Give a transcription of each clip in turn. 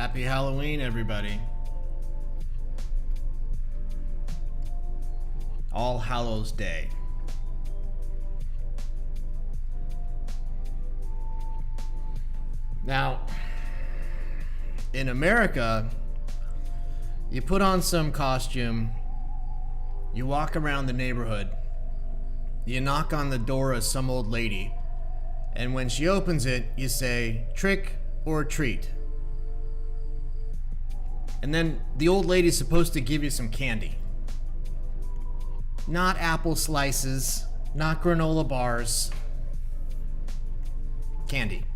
Happy Halloween, everybody. All Hallows Day. Now, in America, you put on some costume, you walk around the neighborhood, you knock on the door of some old lady, and when she opens it, you say, trick or treat. And then the old lady's supposed to give you some candy. Not apple slices, not granola bars. Candy.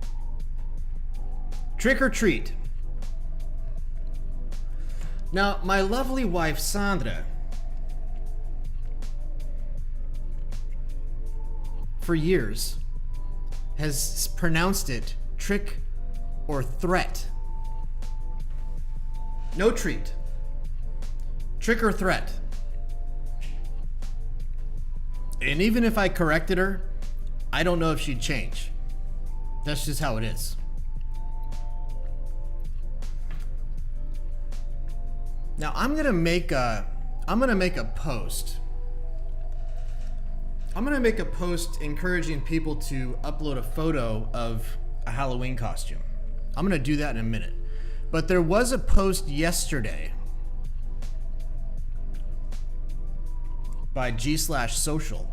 Trick or treat. Now, my lovely wife, Sandra, for years, has pronounced it trick or threat. No treat. Trick or threat. And even if I corrected her, I don't know if she'd change. That's just how it is. Now I'm gonna make a post. I'm gonna make a post encouraging people to upload a photo of a Halloween costume. I'm gonna do that in a minute. But there was a post yesterday by G/Social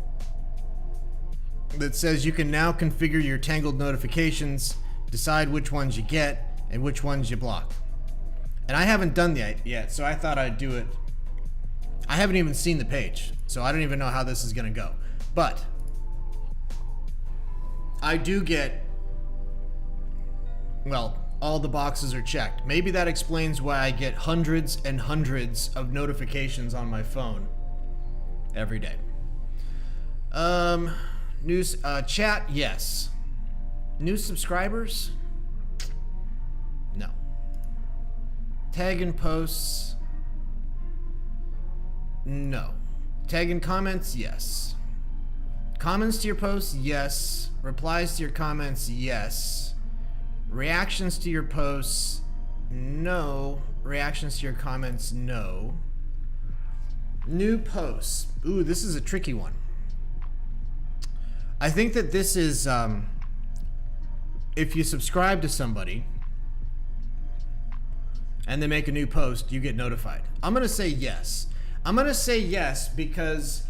that says you can now configure your Tangled notifications, decide which ones you get and which ones you block. And I haven't done that yet, so I thought I'd do it. I haven't even seen the page, so I don't even know how this is gonna go. But I do get, well, all the boxes are checked. Maybe that explains why I get hundreds and hundreds of notifications on my phone every day. News, chat, yes. New subscribers? No. Tag and posts? No. Tag and comments? Yes. Comments to your posts? Yes. Replies to your comments? Yes. Reactions to your posts? No. Reactions to your comments? No. New posts. Ooh, this is a tricky one. I think that this is, if you subscribe to somebody and they make a new post, you get notified. I'm gonna say yes. I'm gonna say yes because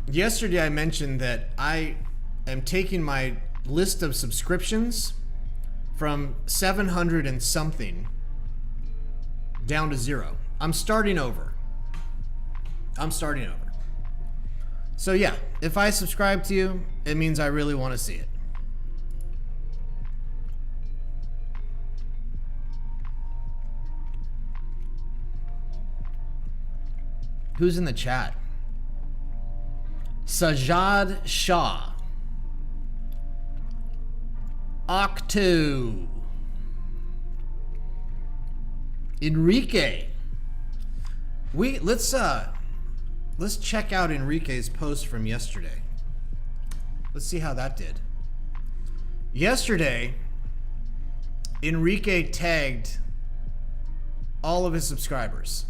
yesterday I mentioned that I am taking my list of subscriptions from 700 and something down to 0. I'm starting over. So yeah, if I subscribe to you, it means I really want to see it. Who's in the chat? Sajad Shah. Octo. Enrique. Let's check out Enrique's post from yesterday. Let's see how that did. Yesterday, Enrique tagged all of his subscribers.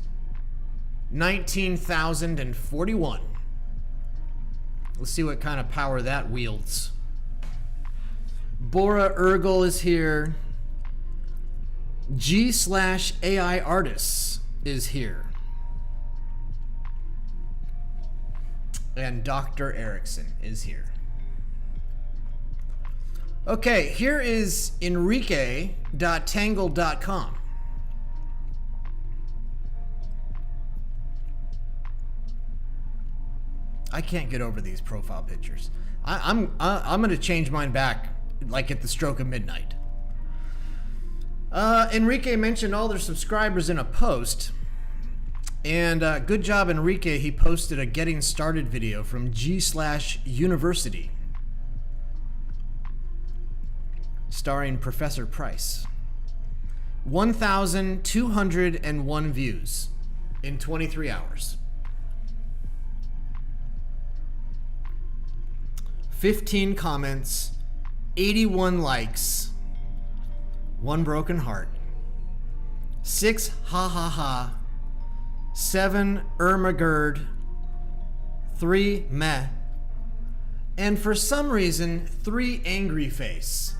19,041. Let's see what kind of power that wields. Bora Ergel is here. G/AI Artists is here. And Dr. Erickson is here. Okay, here is Enrique.tangled.com. I can't get over these profile pictures. I'm gonna change mine back like at the stroke of midnight. Enrique mentioned all their subscribers in a post. And good job, Enrique. He posted a getting started video from G/University starring Professor Price. 1,201 views in 23 hours. 15 comments, 81 likes, 1 broken heart, 6 ha ha ha, 7 Ermagerd, 3 meh, and for some reason 3 angry face.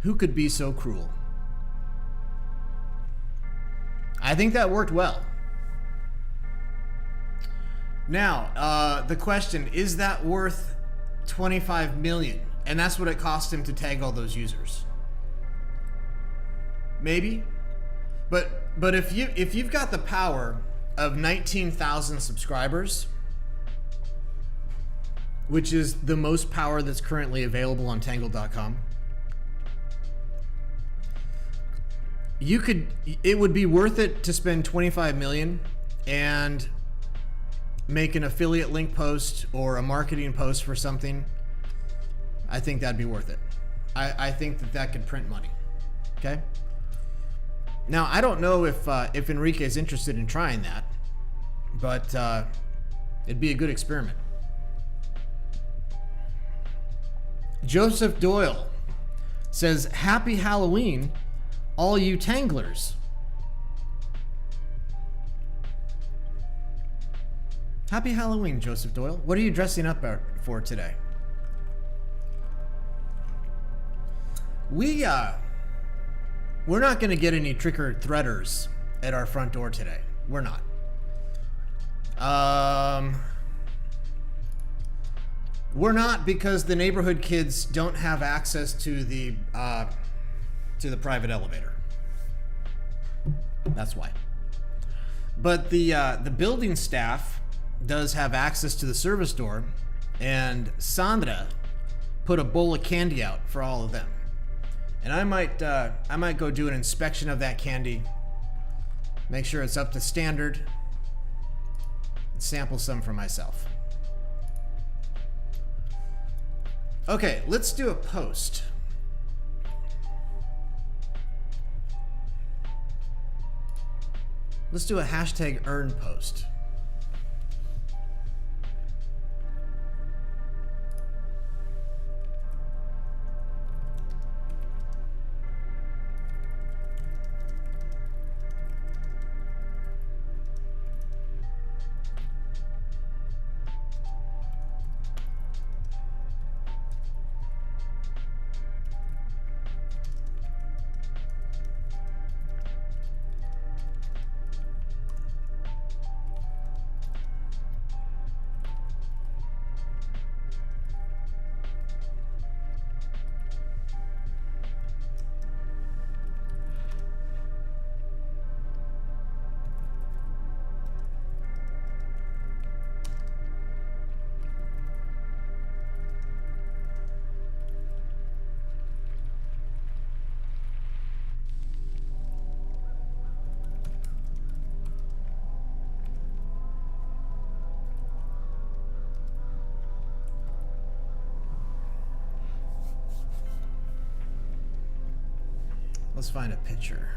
Who could be so cruel? I think that worked well. Now, the question, is that worth 25 million? And that's what it cost him to tag all those users. Maybe. But if you've got the power of 19,000 subscribers, which is the most power that's currently available on Tangled.com, it would be worth it to spend 25 million and make an affiliate link post or a marketing post for something. I think that'd be worth it. I think that could print money. Okay. Now, I don't know if Enrique is interested in trying that, but it'd be a good experiment. Joseph Doyle says, "Happy Halloween, all you Tanglers." Happy Halloween, Joseph Doyle. What are you dressing up for today? We're not going to get any trick-or-threaters at our front door today. We're not. We're not, because the neighborhood kids don't have access to the private elevator. That's why. But the building staff does have access to the service door, and Sandra put a bowl of candy out for all of them. And I might go do an inspection of that candy, make sure it's up to standard, and sample some for myself. Okay, let's do a post. Let's do a hashtag earn post. Let's find a picture.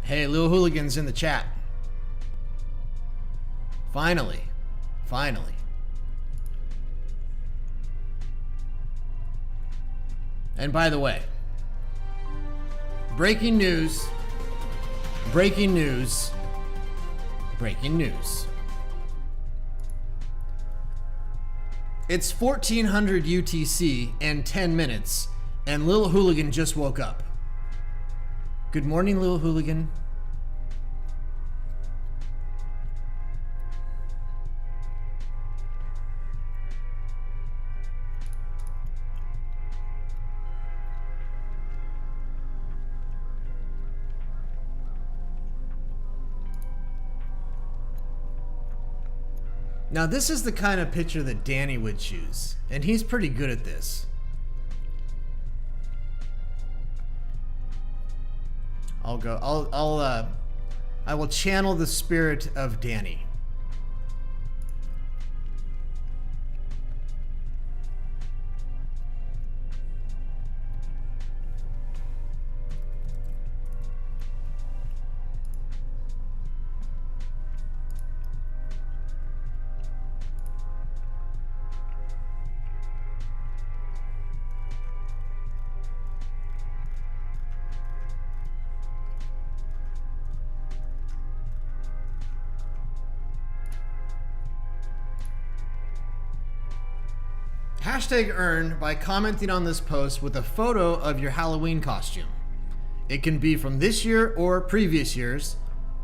Hey, Lil Hooligan's in the chat. Finally. And by the way, breaking news. It's 1400 UTC and 10 minutes, and Lil Hooligan just woke up. Good morning, Lil Hooligan. Now, this is the kind of picture that Danny would choose, and he's pretty good at this. I will channel the spirit of Danny. hashtag earn by commenting on this post with a photo of your Halloween costume. It can be from this year or previous years.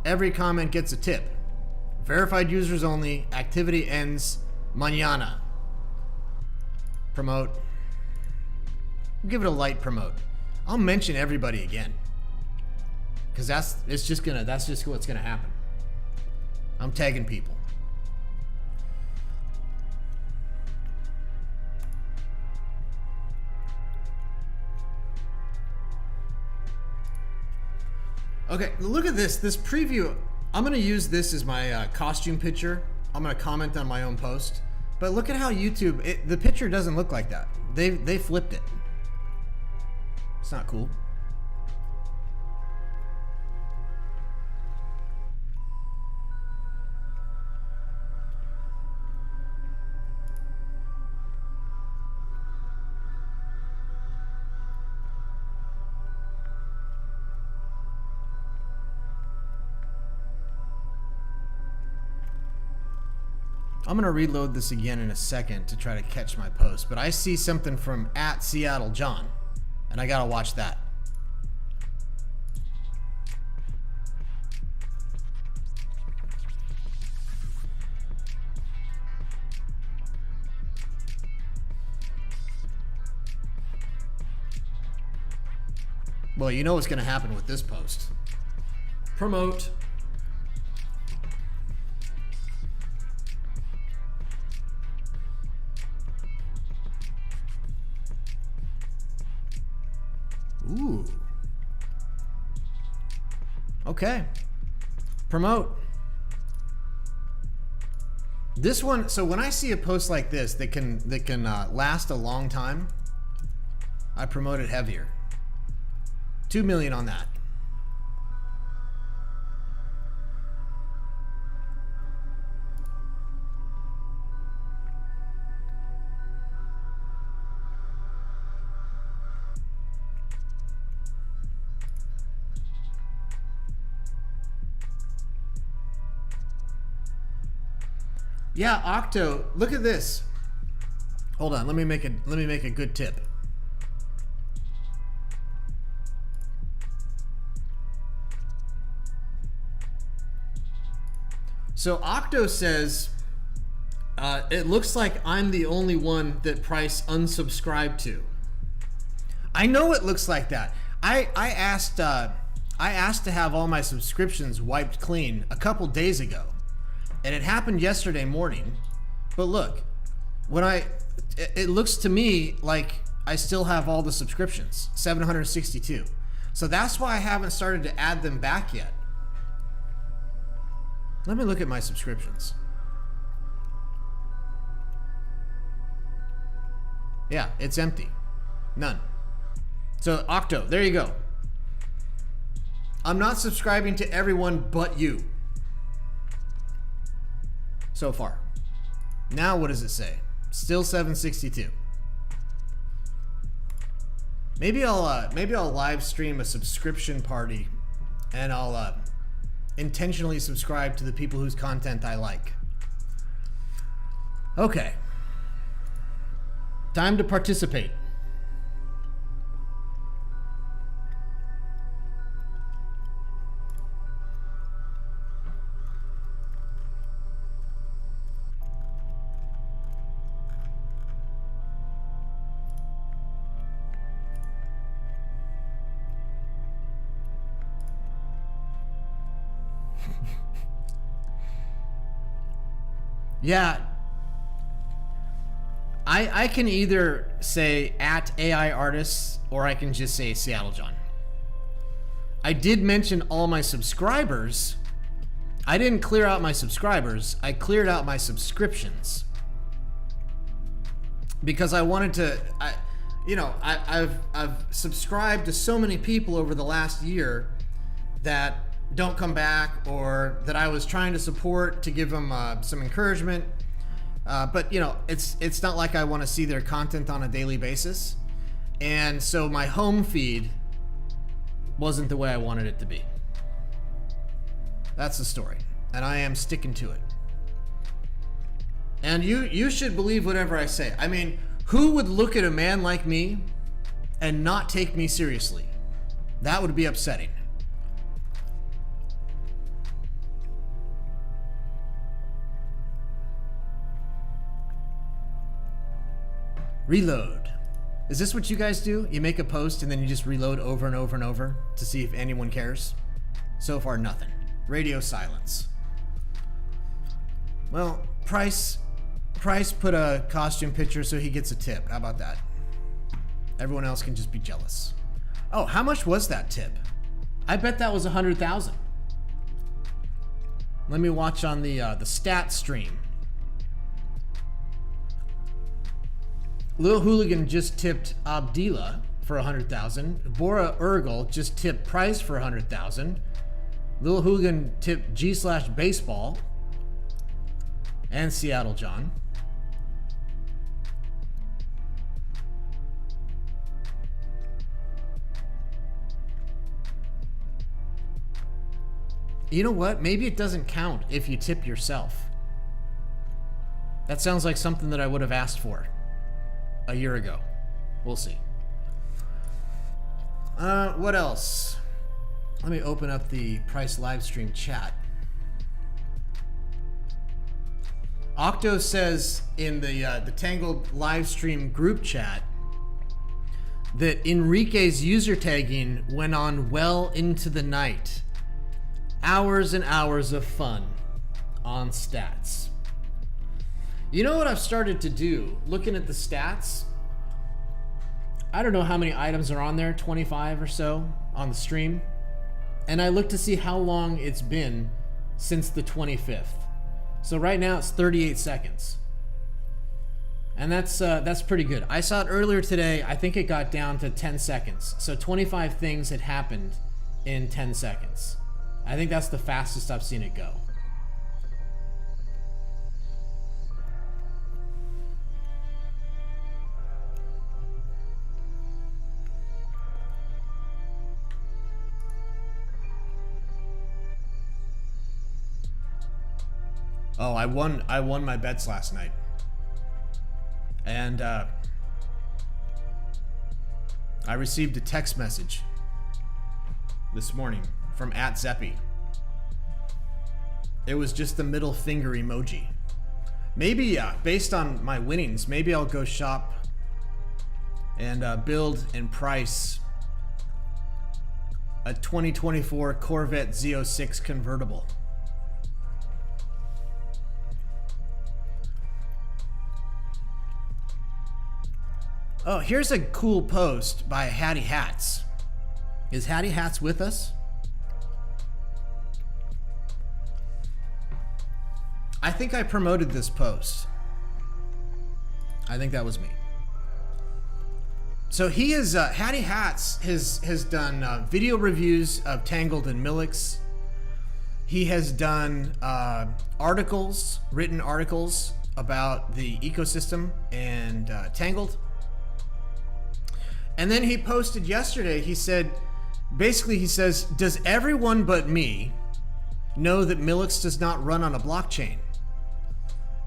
Every comment gets a tip. Verified users only. Activity ends mañana. Promote. Give it a light promote. I'll mention everybody again, because that's just what's gonna happen. I'm tagging people. Okay, look at this preview. I'm gonna use this as my costume picture. I'm gonna comment on my own post, but look at how YouTube, the picture doesn't look like that. They flipped it. It's not cool. I'm gonna reload this again in a second to try to catch my post, but I see something from @SeattleJohn, and I gotta watch that. Well, you know what's gonna happen with this post. Promote. Ooh. Okay. Promote. This one, so when I see a post like this that can last a long time, I promote it heavier. 2 million on that. Yeah, Octo, look at this. Hold on, let me make a good tip. So Octo says, it looks like I'm the only one that Price unsubscribed to. I know it looks like that. I asked to have all my subscriptions wiped clean a couple days ago. And it happened yesterday morning, but look, it looks to me like I still have all the subscriptions, 762. So that's why I haven't started to add them back yet. Let me look at my subscriptions. Yeah, it's empty. None. So Octo, there you go. I'm not subscribing to everyone but you. So far. Now what does it say? Still 762. Maybe I'll live stream a subscription party, and I'll intentionally subscribe to the people whose content I like. Okay. Time to participate. Yeah, I can either say @AI artists, or I can just say Seattle John. I did mention all my subscribers. I didn't clear out my subscribers. I cleared out my subscriptions because I wanted to. I've subscribed to so many people over the last year that don't come back, or that I was trying to support to give them some encouragement. But you know, it's not like I want to see their content on a daily basis. And so my home feed wasn't the way I wanted it to be. That's the story. And I am sticking to it. And you should believe whatever I say. I mean, Who would look at a man like me and not take me seriously? That would be upsetting. Reload. Is this what you guys do? You make a post and then you just reload over and over and over to see if anyone cares? So far, nothing. Radio silence. Well, Price put a costume picture so he gets a tip. How about that? Everyone else can just be jealous. Oh, how much was that tip? I bet that was 100,000. Let me watch on the stat stream. Lil Hooligan just tipped Abdillah for 100,000. Bora Urgel just tipped Price for 100,000. Lil Hooligan tipped G/baseball and Seattle John. You know what? Maybe it doesn't count if you tip yourself. That sounds like something that I would have asked for a year ago. We'll see. What else? Let me open up the Price livestream chat. Octo says in the Tangled livestream group chat that Enrique's user tagging went on well into the night. Hours and hours of fun on stats. You know what I've started to do? Looking at the stats, I don't know how many items are on there, 25 or so on the stream. And I look to see how long it's been since the 25th. So right now it's 38 seconds. And that's pretty good. I saw it earlier today. I think it got down to 10 seconds. So 25 things had happened in 10 seconds. I think that's the fastest I've seen it go. Oh, I won my bets last night. And I received a text message this morning from @Zeppy. It was just the middle finger emoji. Maybe, based on my winnings, maybe I'll go shop and build and price a 2024 Corvette Z06 convertible. Oh, here's a cool post by Hattie Hats. Is Hattie Hats with us? I think I promoted this post. I think that was me. So he is, Hattie Hats has done video reviews of Tangled and Millix. He has done articles, written articles about the ecosystem and Tangled. And then he posted yesterday, he said, basically he says, does everyone but me know that Millix does not run on a blockchain?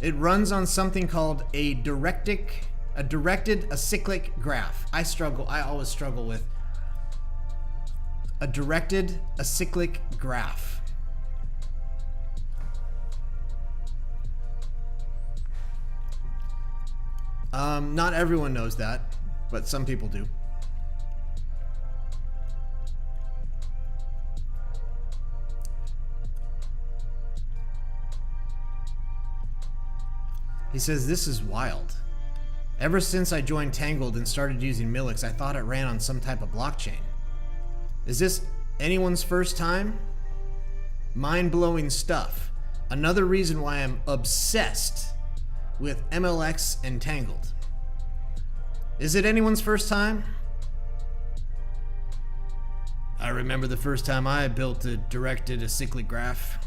It runs on something called a directed acyclic graph. I always struggle with a directed acyclic graph. Not everyone knows that, but some people do. He says, this is wild. Ever since I joined Tangled and started using Millix, I thought it ran on some type of blockchain. Is this anyone's first time? Mind-blowing stuff. Another reason why I'm obsessed with MLX and Tangled. Is it anyone's first time? I remember the first time I built a directed acyclic graph.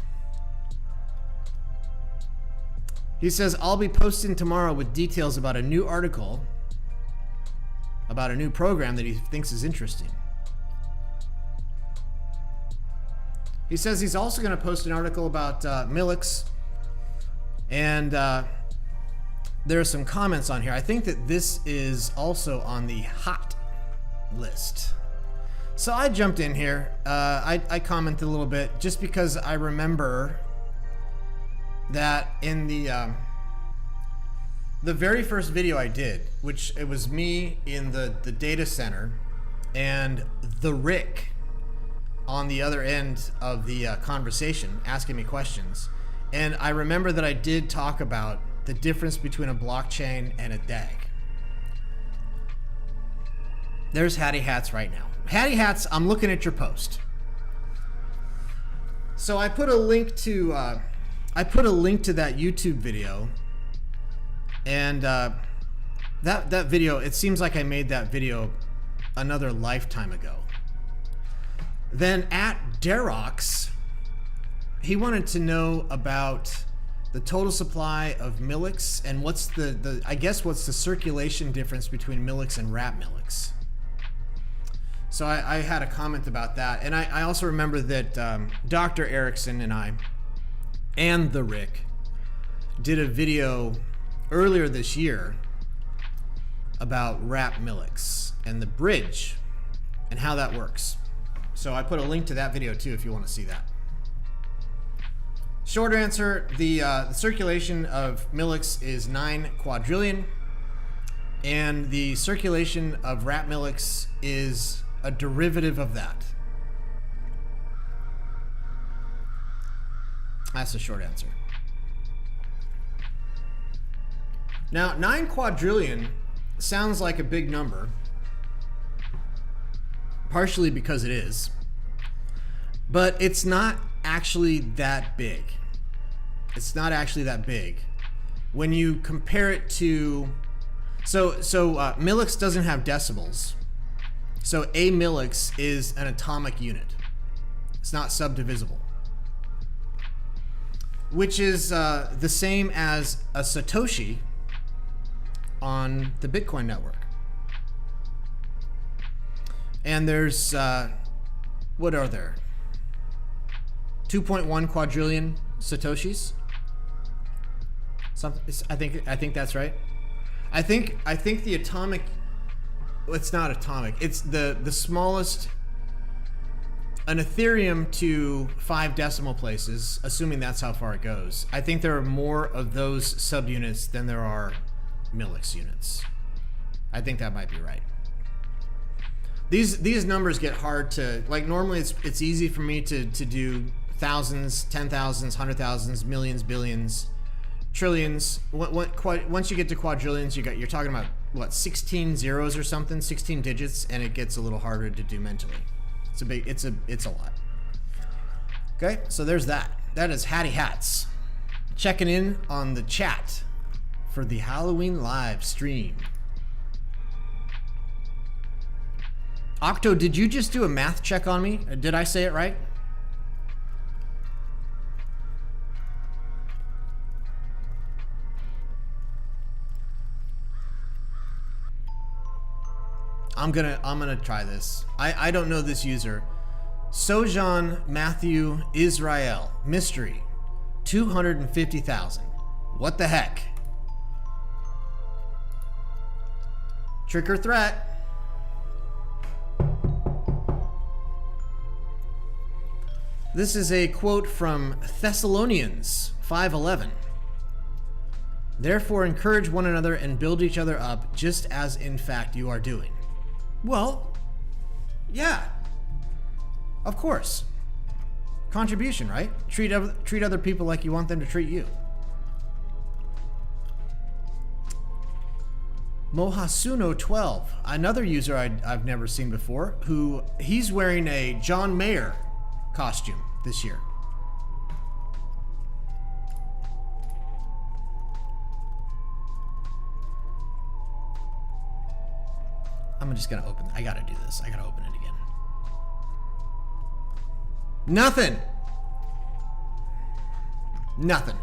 He says, I'll be posting tomorrow with details about a new article, about a new program that he thinks is interesting. He says he's also going to post an article about Millix and there are some comments on here. I think that this is also on the hot list. So I jumped in here. I commented a little bit just because I remember that in the very first video I did, which it was me in the data center and the Rick on the other end of the conversation asking me questions. And I remember that I did talk about the difference between a blockchain and a DAG. There's Hattie Hats right now. Hattie Hats, I'm looking at your post. So I put a link to that YouTube video, and that video, it seems like I made that video another lifetime ago. Then at Derox, he wanted to know about the total supply of Millix and what's what's the circulation difference between Millix and Wrap Millix. So I had a comment about that, and I also remember that Dr. Erickson and I and the Rick did a video earlier this year about Wrap Millix and the bridge and how that works. So I put a link to that video too if you want to see that. Short answer, the circulation of Millix is 9 quadrillion, and the circulation of Wrap Millix is a derivative of that. That's the short answer. Now, 9 quadrillion sounds like a big number, partially because it is, but it's not actually that big. It's not actually that big when you compare it to, Millix doesn't have decimals. So a Millix is an atomic unit. It's not subdivisible, which is the same as a Satoshi on the Bitcoin network. And there's, what are there? 2.1 quadrillion Satoshis. I think that's right. I think the atomic. It's not atomic. It's the smallest. An Ethereum to 5 decimal places, assuming that's how far it goes. I think there are more of those subunits than there are Millix units. I think that might be right. These numbers get hard to, like, normally it's easy for me to do thousands, 10,000s, 100,000s, millions, billions, trillions. Once you get to quadrillions, you're talking about what, 16 zeros or something, 16 digits, and it gets a little harder to do mentally. It's a lot. Okay, so there's that. That is Hattie Hats checking in on the chat for the Halloween live stream. Octo, did you just do a math check on me? Did I say it right? I'm gonna try this. I don't know this user. Sojan Matthew Israel. Mystery. 250,000. What the heck? Trick or threat. This is a quote from Thessalonians 5:11. Therefore encourage one another and build each other up, just as in fact you are doing. Well, yeah, of course. Contribution, right? Treat other people like you want them to treat you. Mohasuno 12, another user I've never seen before, he's wearing a John Mayer costume this year. I'm just gonna open. I gotta do this. I gotta open it again. Nothing. Nothing.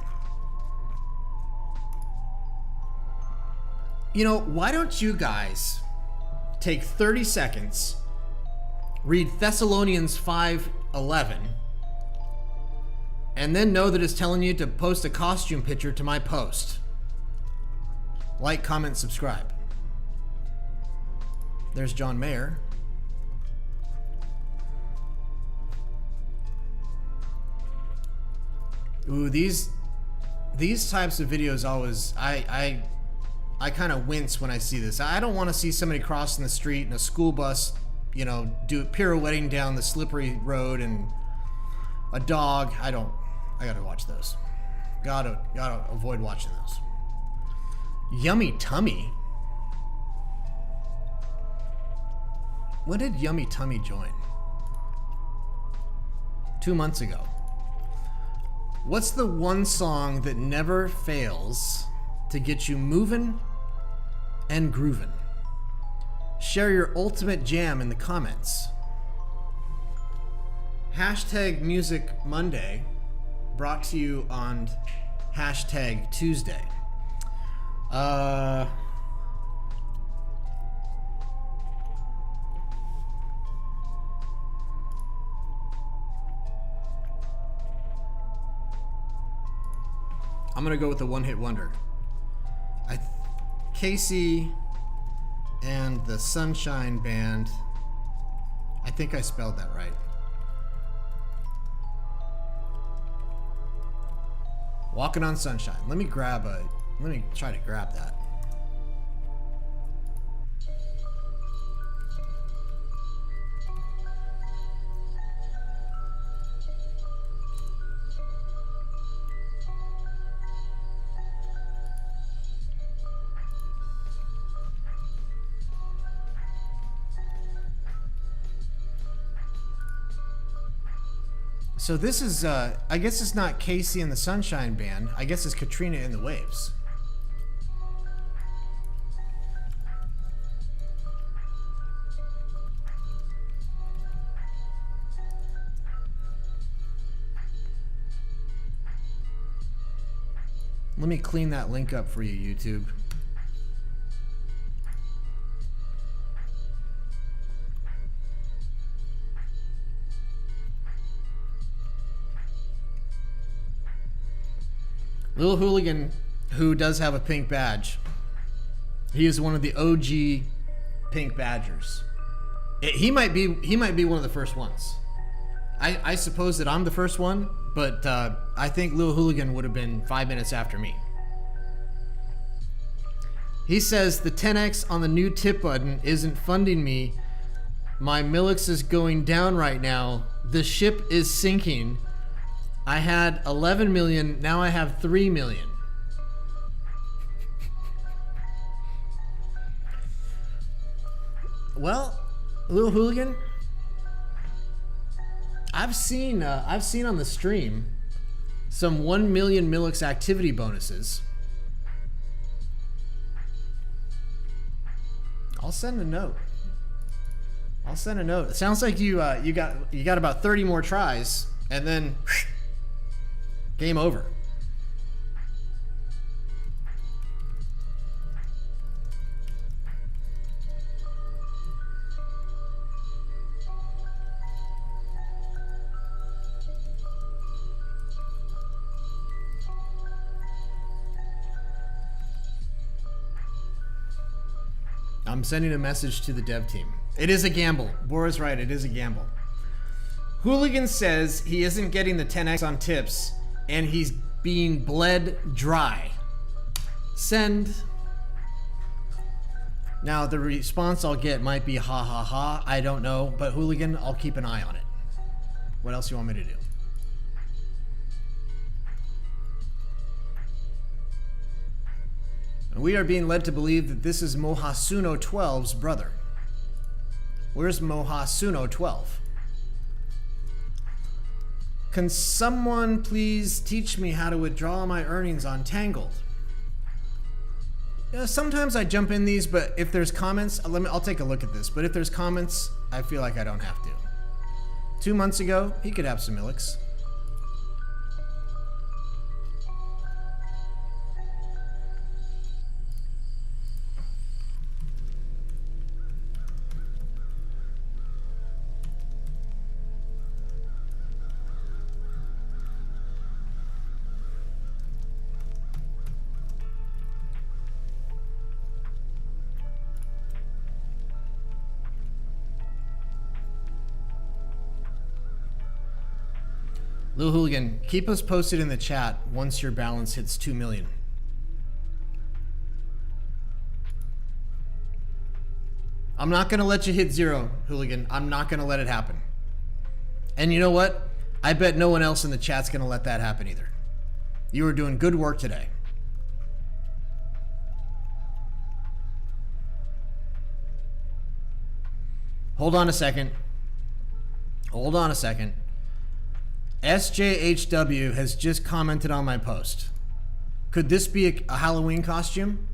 You know, why don't you guys take 30 seconds, read Thessalonians 5:11, and then know that it's telling you to post a costume picture to my post? Like, comment, subscribe. There's John Mayer. Ooh, these types of videos always, I kind of wince when I see this. I don't want to see somebody crossing the street in a school bus, you know, pirouetting down the slippery road, and a dog. I gotta watch those. Gotta avoid watching those. Yummy Tummy. When did Yummy Tummy join? 2 months ago. What's the one song that never fails to get you moving and grooving? Share your ultimate jam in the comments. Hashtag Music Monday, brought to you on hashtag Tuesday. I'm gonna go with the one-hit wonder. Casey and the Sunshine Band. I think I spelled that right. Walking on Sunshine. Let me try to grab that. So this is, I guess it's not Casey and the Sunshine Band. I guess it's Katrina and the Waves. Let me clean that link up for you, YouTube. Lil Hooligan, who does have a pink badge. He is one of the OG pink badgers. He might be one of the first ones. I suppose that I'm the first one, but I think Lil Hooligan would have been 5 minutes after me. He says the 10x on the new tip button isn't funding me. My Millix is going down right now. The ship is sinking. I had 11 million, now I have 3 million. Well, Lil Hooligan, I've seen on the stream some 1 million Millix activity bonuses. I'll send a note. It sounds like you got about 30 more tries, and then game over. I'm sending a message to the dev team. It is a gamble. Bora's right, it is a gamble. Hooligan says he isn't getting the 10x on tips and he's being bled dry. Send. Now the response I'll get might be ha ha ha, I don't know, but Hooligan, I'll keep an eye on it. What else you want me to do? And we are being led to believe that this is Mohasuno 12's brother. Where's Mohasuno 12? Can someone please teach me how to withdraw my earnings on Tangled? Yeah, sometimes I jump in these, but if there's comments, I'll take a look at this. But if there's comments, I feel like I don't have to. 2 months ago, he could have some Millix. Lil Hooligan, keep us posted in the chat once your balance hits 2 million. I'm not going to let you hit 0, Hooligan. I'm not going to let it happen. And you know what? I bet no one else in the chat's going to let that happen either. You are doing good work today. Hold on a second. Hold on a second. SJHW has just commented on my post. Could this be a Halloween costume?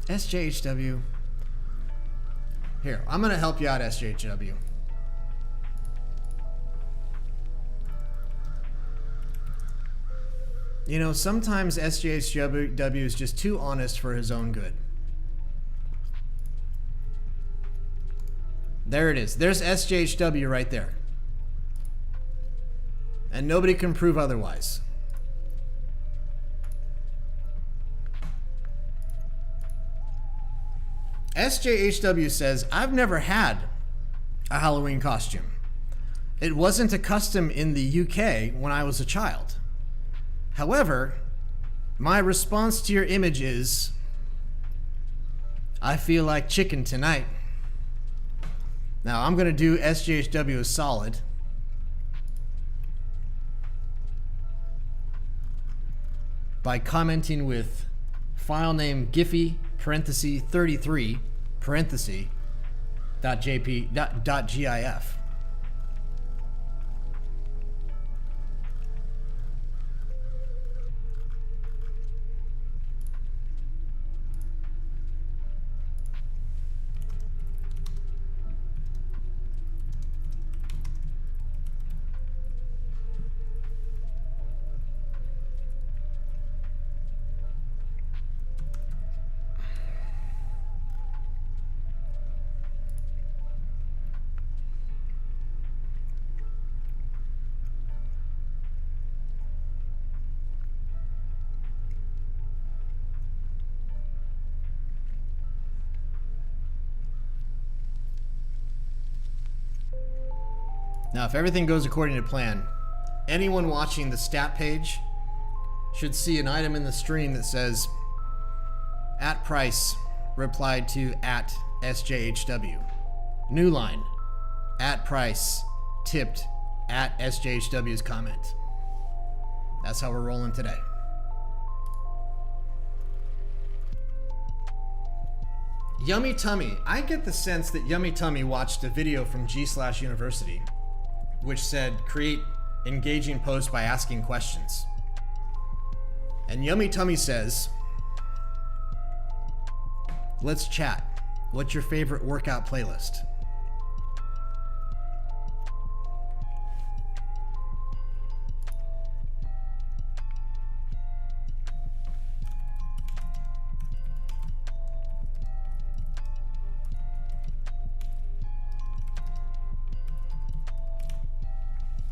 SJHW. Here, I'm going to help you out, SJHW. You know, sometimes SJHW is just too honest for his own good. There it is. There's SJHW right there. And nobody can prove otherwise. SJHW says, I've never had a Halloween costume. It wasn't a custom in the UK when I was a child. However, my response to your image is, I feel like chicken tonight. Now, I'm going to do SJHW a solid. By commenting with file name Giphy, parenthesis 33, parenthesis, .gif. Now, if everything goes according to plan, anyone watching the stat page should see an item in the stream that says @price replied to @SJHW. New line, @price tipped @SJHW's comment. That's how we're rolling today. Yummy Tummy. I get the sense that Yummy Tummy watched a video from G/University which said create engaging posts by asking questions. And Yummy Tummy says, let's chat. What's your favorite workout playlist?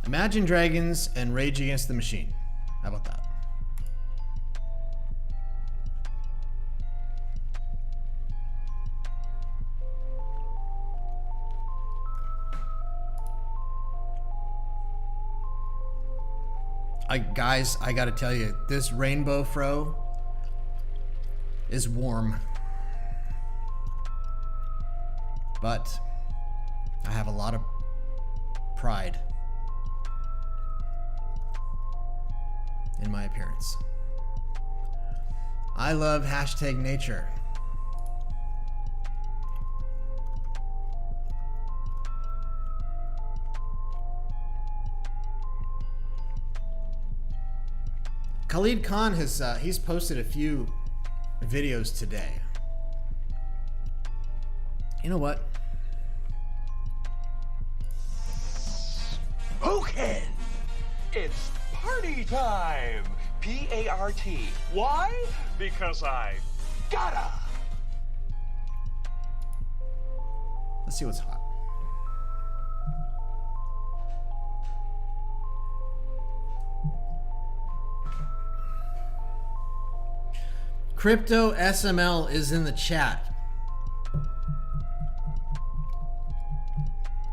Imagine Dragons and Rage Against the Machine. How about that? Guys, I gotta tell you, this rainbow fro is warm. But I have a lot of pride in my appearance. I love #nature. Khalid Khan has he's posted a few videos today. You know what? Hoken! It's party time! P-A-R-T. Why? Because I gotta! Let's see what's hot. Crypto SML is in the chat.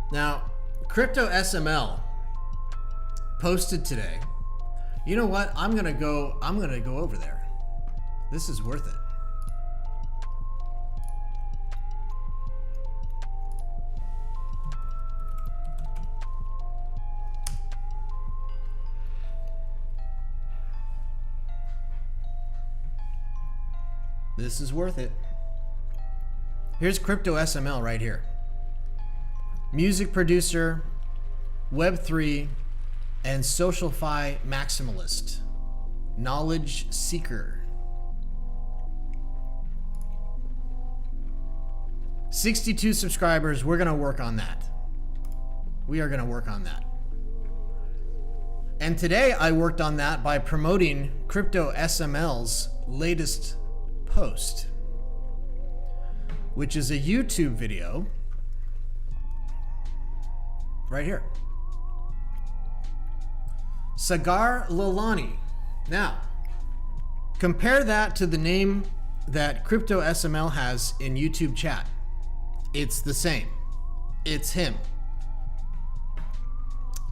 Now, Crypto SML posted today. You know what? I'm gonna go over there. This is worth it. This is worth it. Here's Crypto SML right here. Music producer, Web3, and SocialFi maximalist. Knowledge seeker. 62 subscribers. We're going to work on that. We are going to work on that. And today I worked on that by promoting Crypto SML's latest post, which is a YouTube video right here. Sagar Lalani. Now, compare that to the name that Crypto SML has in YouTube chat. It's the same. It's him.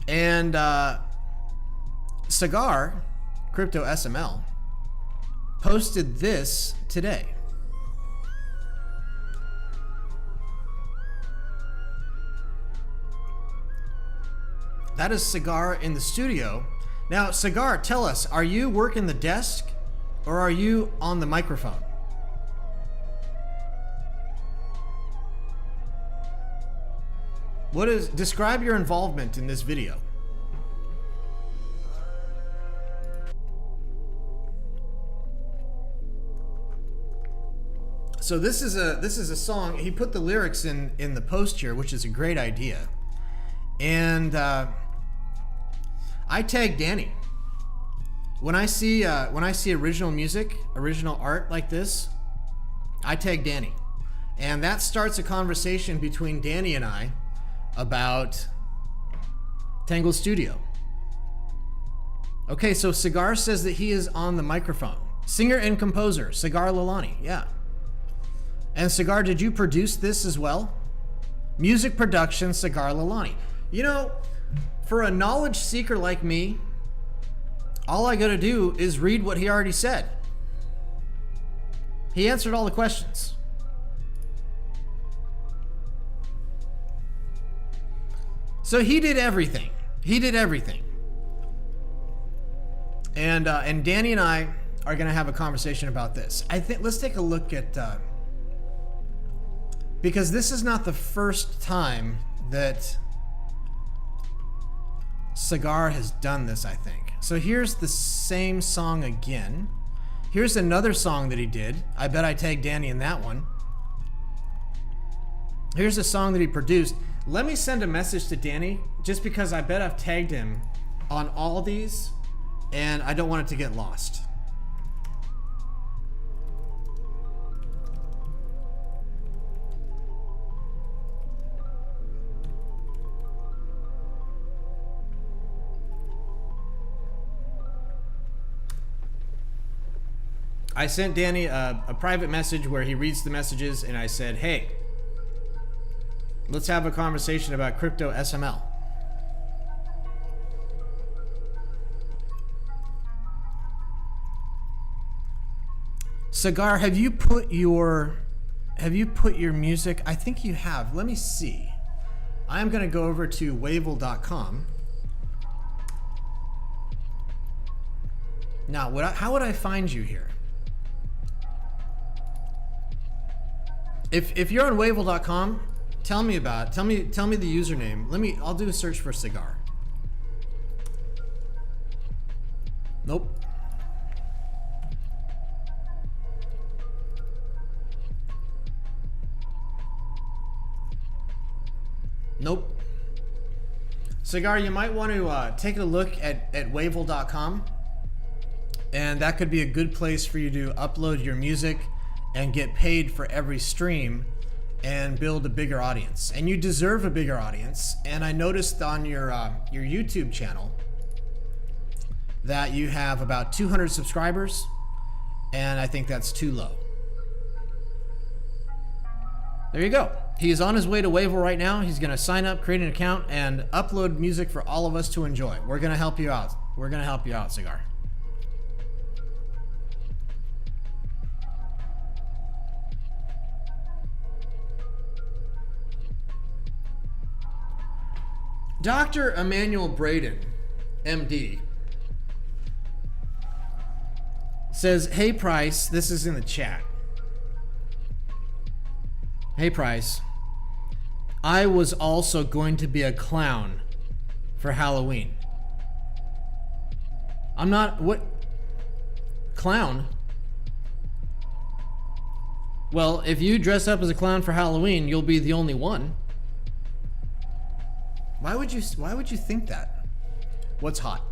And Sagar, Crypto SML, posted this today. That is Sagar in the studio. Now, Sagar, tell us, are you working the desk or are you on the microphone? Describe your involvement in this video. So this is a song. He put the lyrics in the post here, which is a great idea. And I tag Danny. When I see original music, original art like this, I tag Danny. And that starts a conversation between Danny and I about Tangle Studio. Okay, so Sagar says that he is on the microphone. Singer and composer, Sagar Lalani, yeah. And Sagar, did you produce this as well? Music production, Sagar Lalani. You know, for a knowledge seeker like me, all I gotta do is read what he already said. He answered all the questions. So he did everything. He did everything. And Danny and I are gonna have a conversation about this. I think let's take a look at because this is not the first time that Sagar has done this, I think. So here's the same song again. Here's another song that he did. I bet I tagged Danny in that one. Here's a song that he produced. Let me send a message to Danny, just because I bet I've tagged him on all these, and I don't want it to get lost. I sent Danny a private message where he reads the messages, and I said, hey, let's have a conversation about Crypto SML. Sagar, have you put your music? I think you have. Let me see. I'm going to go over to Wavell.com. Now, how would I find you here? If you're on Wavell.com, tell me about it. Tell me the username. I'll do a search for Sagar. Nope. Nope. Sagar, you might want to take a look at Wavell.com, and that could be a good place for you to upload your music and get paid for every stream and build a bigger audience. And you deserve a bigger audience. And I noticed on your YouTube channel that you have about 200 subscribers, and I think that's too low. There you go. He is on his way to Wavell right now. He's going to sign up, create an account, and upload music for all of us to enjoy. We're going to help you out. We're going to help you out, Cigar. Dr. Emmanuel Braden, MD, says, "Hey Price," this is in the chat. "Hey Price, I was also going to be a clown for Halloween." I'm not, what? Clown? Well, if you dress up as a clown for Halloween, you'll be the only one. Why would you think that? What's hot?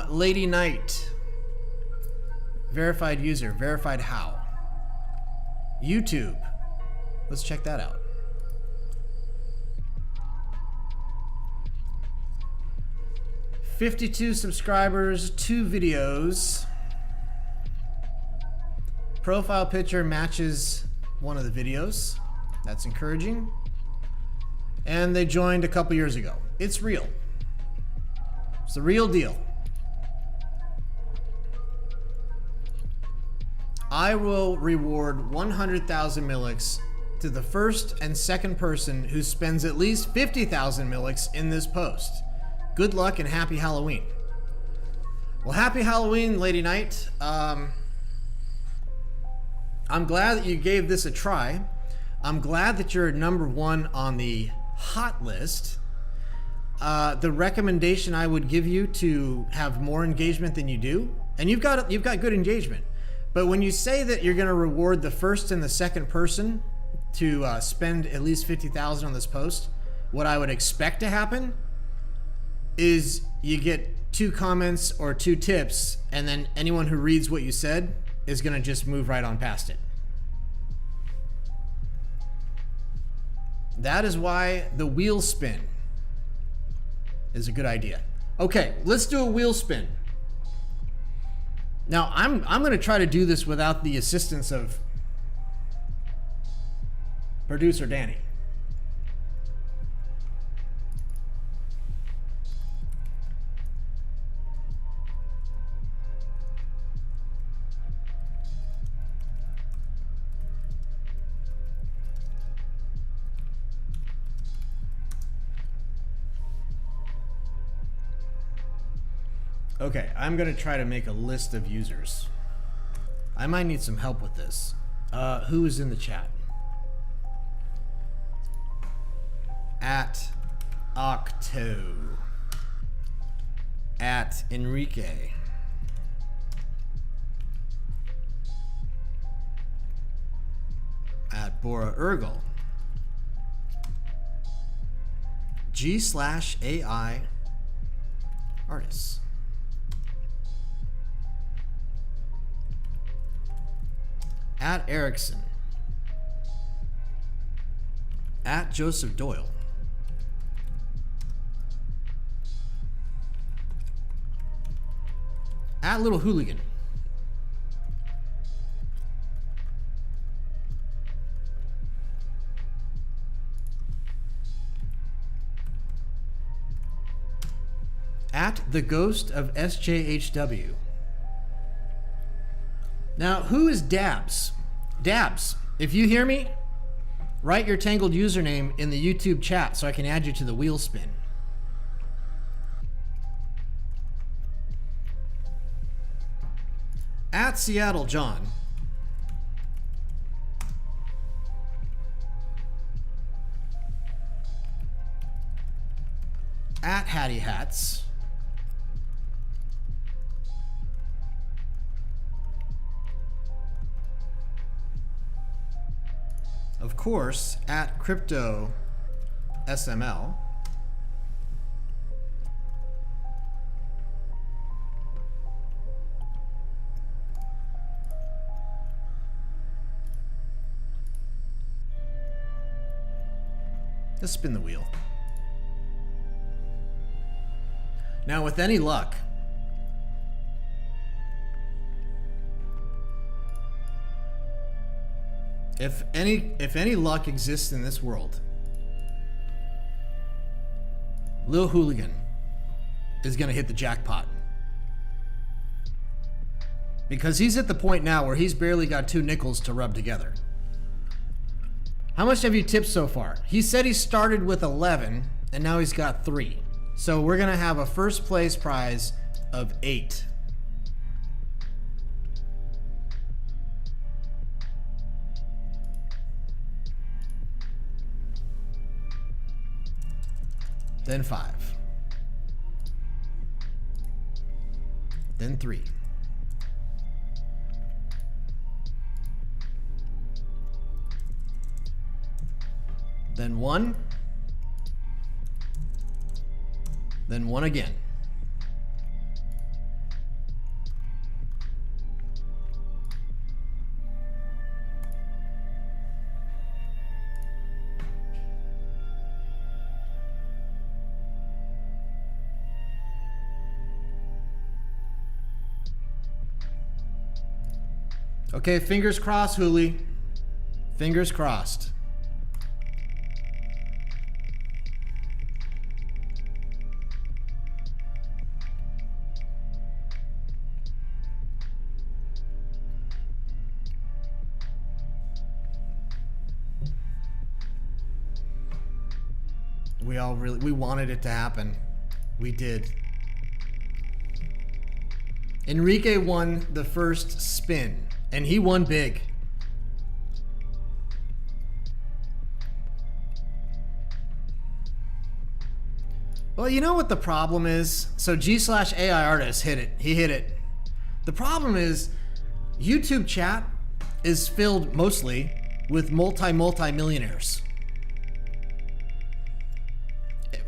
Lady Knight. Verified user. Verified how? YouTube. Let's check that out. "52 subscribers, 2 videos. Profile picture matches one of the videos. That's encouraging. And they joined a couple years ago. It's real. It's the real deal. I will reward 100,000 Millix to the first and second person who spends at least 50,000 Millix in this post. Good luck and happy Halloween." Well, happy Halloween, Lady Knight. I'm glad that you gave this a try. I'm glad that you're number 1 on the hot list. The recommendation I would give you to have more engagement than you do, and you've got good engagement, but when you say that you're going to reward the first and the second person to spend at least 50,000 on this post, what I would expect to happen is you get 2 comments or 2 tips, and then anyone who reads what you said is going to just move right on past it. That is why the wheel spin is a good idea. Okay, let's do a wheel spin. Now, I'm going to try to do this without the assistance of producer Danny. Okay, I'm gonna try to make a list of users. I might need some help with this. Who is in the chat? At Octo. At Enrique. At Bora Urgel. G/AI artists. At Erickson. At Joseph Doyle. At Little Hooligan. At the Ghost of SJHW. Now, who is Dabs? Dabs, if you hear me, write your Tangled username in the YouTube chat so I can add you to the wheel spin. At Seattle John. At Hattie Hats. Of course, at Crypto SML. Let's spin the wheel. Now, with any luck, If any luck exists in this world, Lil Hooligan is gonna hit the jackpot. Because he's at the point now where he's barely got 2 nickels to rub together. How much have you tipped so far? He said he started with 11 and now he's got 3. So we're gonna have a first place prize of 8. Then 5. Then 3. Then 1. Then 1 again. Okay, fingers crossed, Hooli. Fingers crossed. We wanted it to happen. We did. Enrique won the first spin, and he won big. Well, you know what the problem is? So G/AI artist hit it. He hit it. The problem is YouTube chat is filled mostly with multi-millionaires.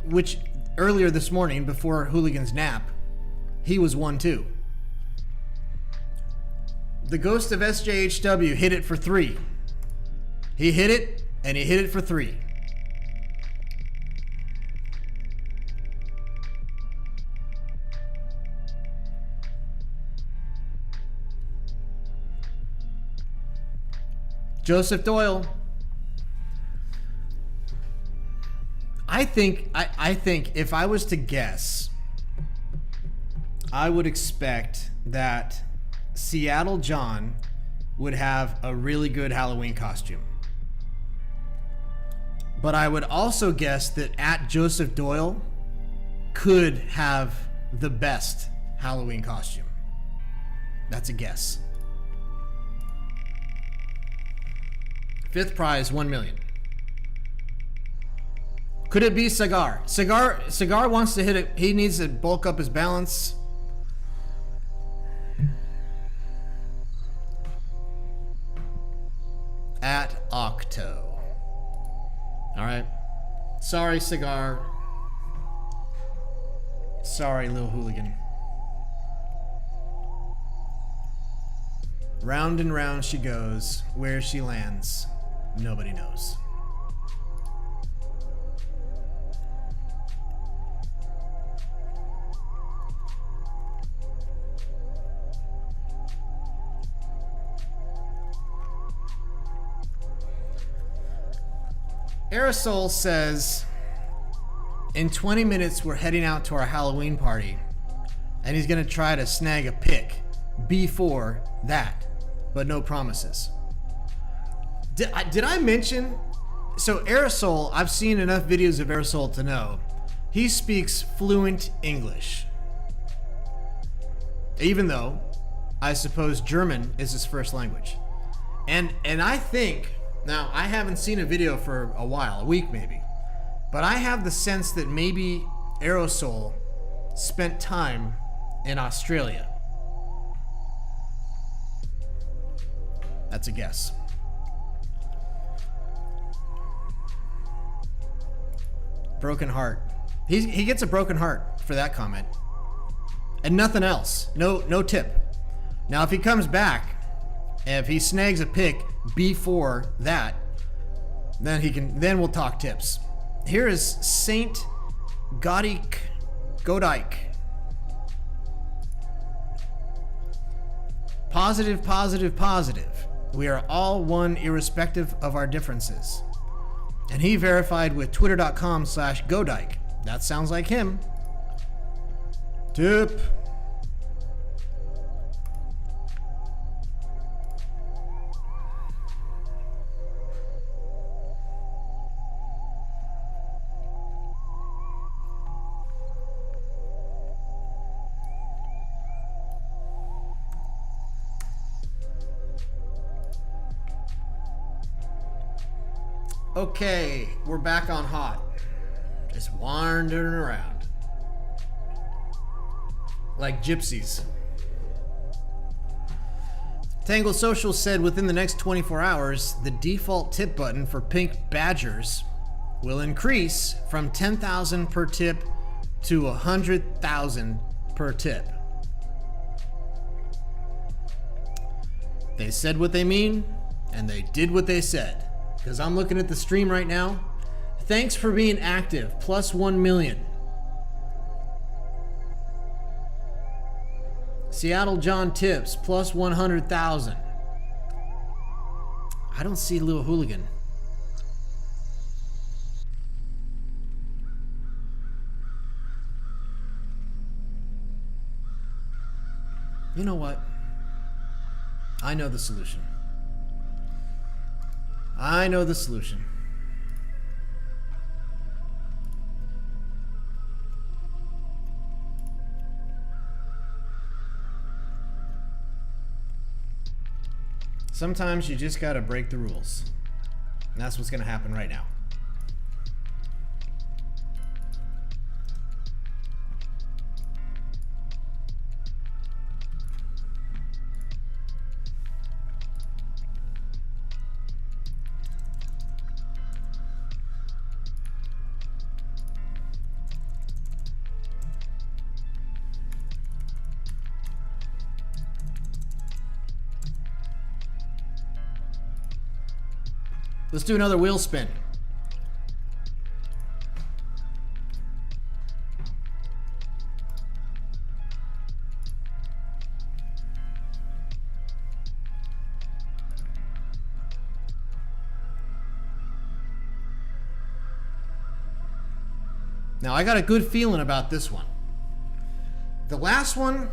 Which earlier this morning, before Hooligan's nap, he was one too. The ghost of SJHW hit it for 3. He hit it, and he hit it for 3. Joseph Doyle. I think if I was to guess, I would expect that Seattle John would have a really good Halloween costume. But I would also guess that at Joseph Doyle could have the best Halloween costume. That's a guess. 5th prize, 1 million. Could it be Cigar? Cigar wants to hit it. He needs to bulk up his balance. At Octo. All right. Sorry, Cigar. Sorry, Lil Hooligan. Round and round she goes. Where she lands, nobody knows. Aerosol says, in 20 minutes we're heading out to our Halloween party, and he's gonna try to snag a pic before that, but no promises. Did I mention? So Aerosol, I've seen enough videos of Aerosol to know he speaks fluent English, even though I suppose German is his first language. And I think, now I haven't seen a video for a while, a week maybe, but I have the sense that maybe Aerosol spent time in Australia. That's a guess. Broken heart. He gets a broken heart for that comment. And nothing else. No tip. Now if he comes back, if he snags a pick before that, then we'll talk tips. Here is Saint Godike. Positive. We are all one irrespective of our differences. And he verified with twitter.com/Godike. That sounds like him. Tip. Okay, we're back on hot. Just wandering around. Like gypsies. Tangled Social said within the next 24 hours, the default tip button for pink badgers will increase from 10,000 per tip to 100,000 per tip. They said what they mean, and they did what they said. Because I'm looking at the stream right now. Thanks for being active. Plus 1 million. Seattle John Tips. Plus 100,000. I don't see Lil Hooligan. You know what? I know the solution. I know the solution. Sometimes you just gotta break the rules. And that's what's gonna happen right now. Let's do another wheel spin. Now, I got a good feeling about this one. The last one,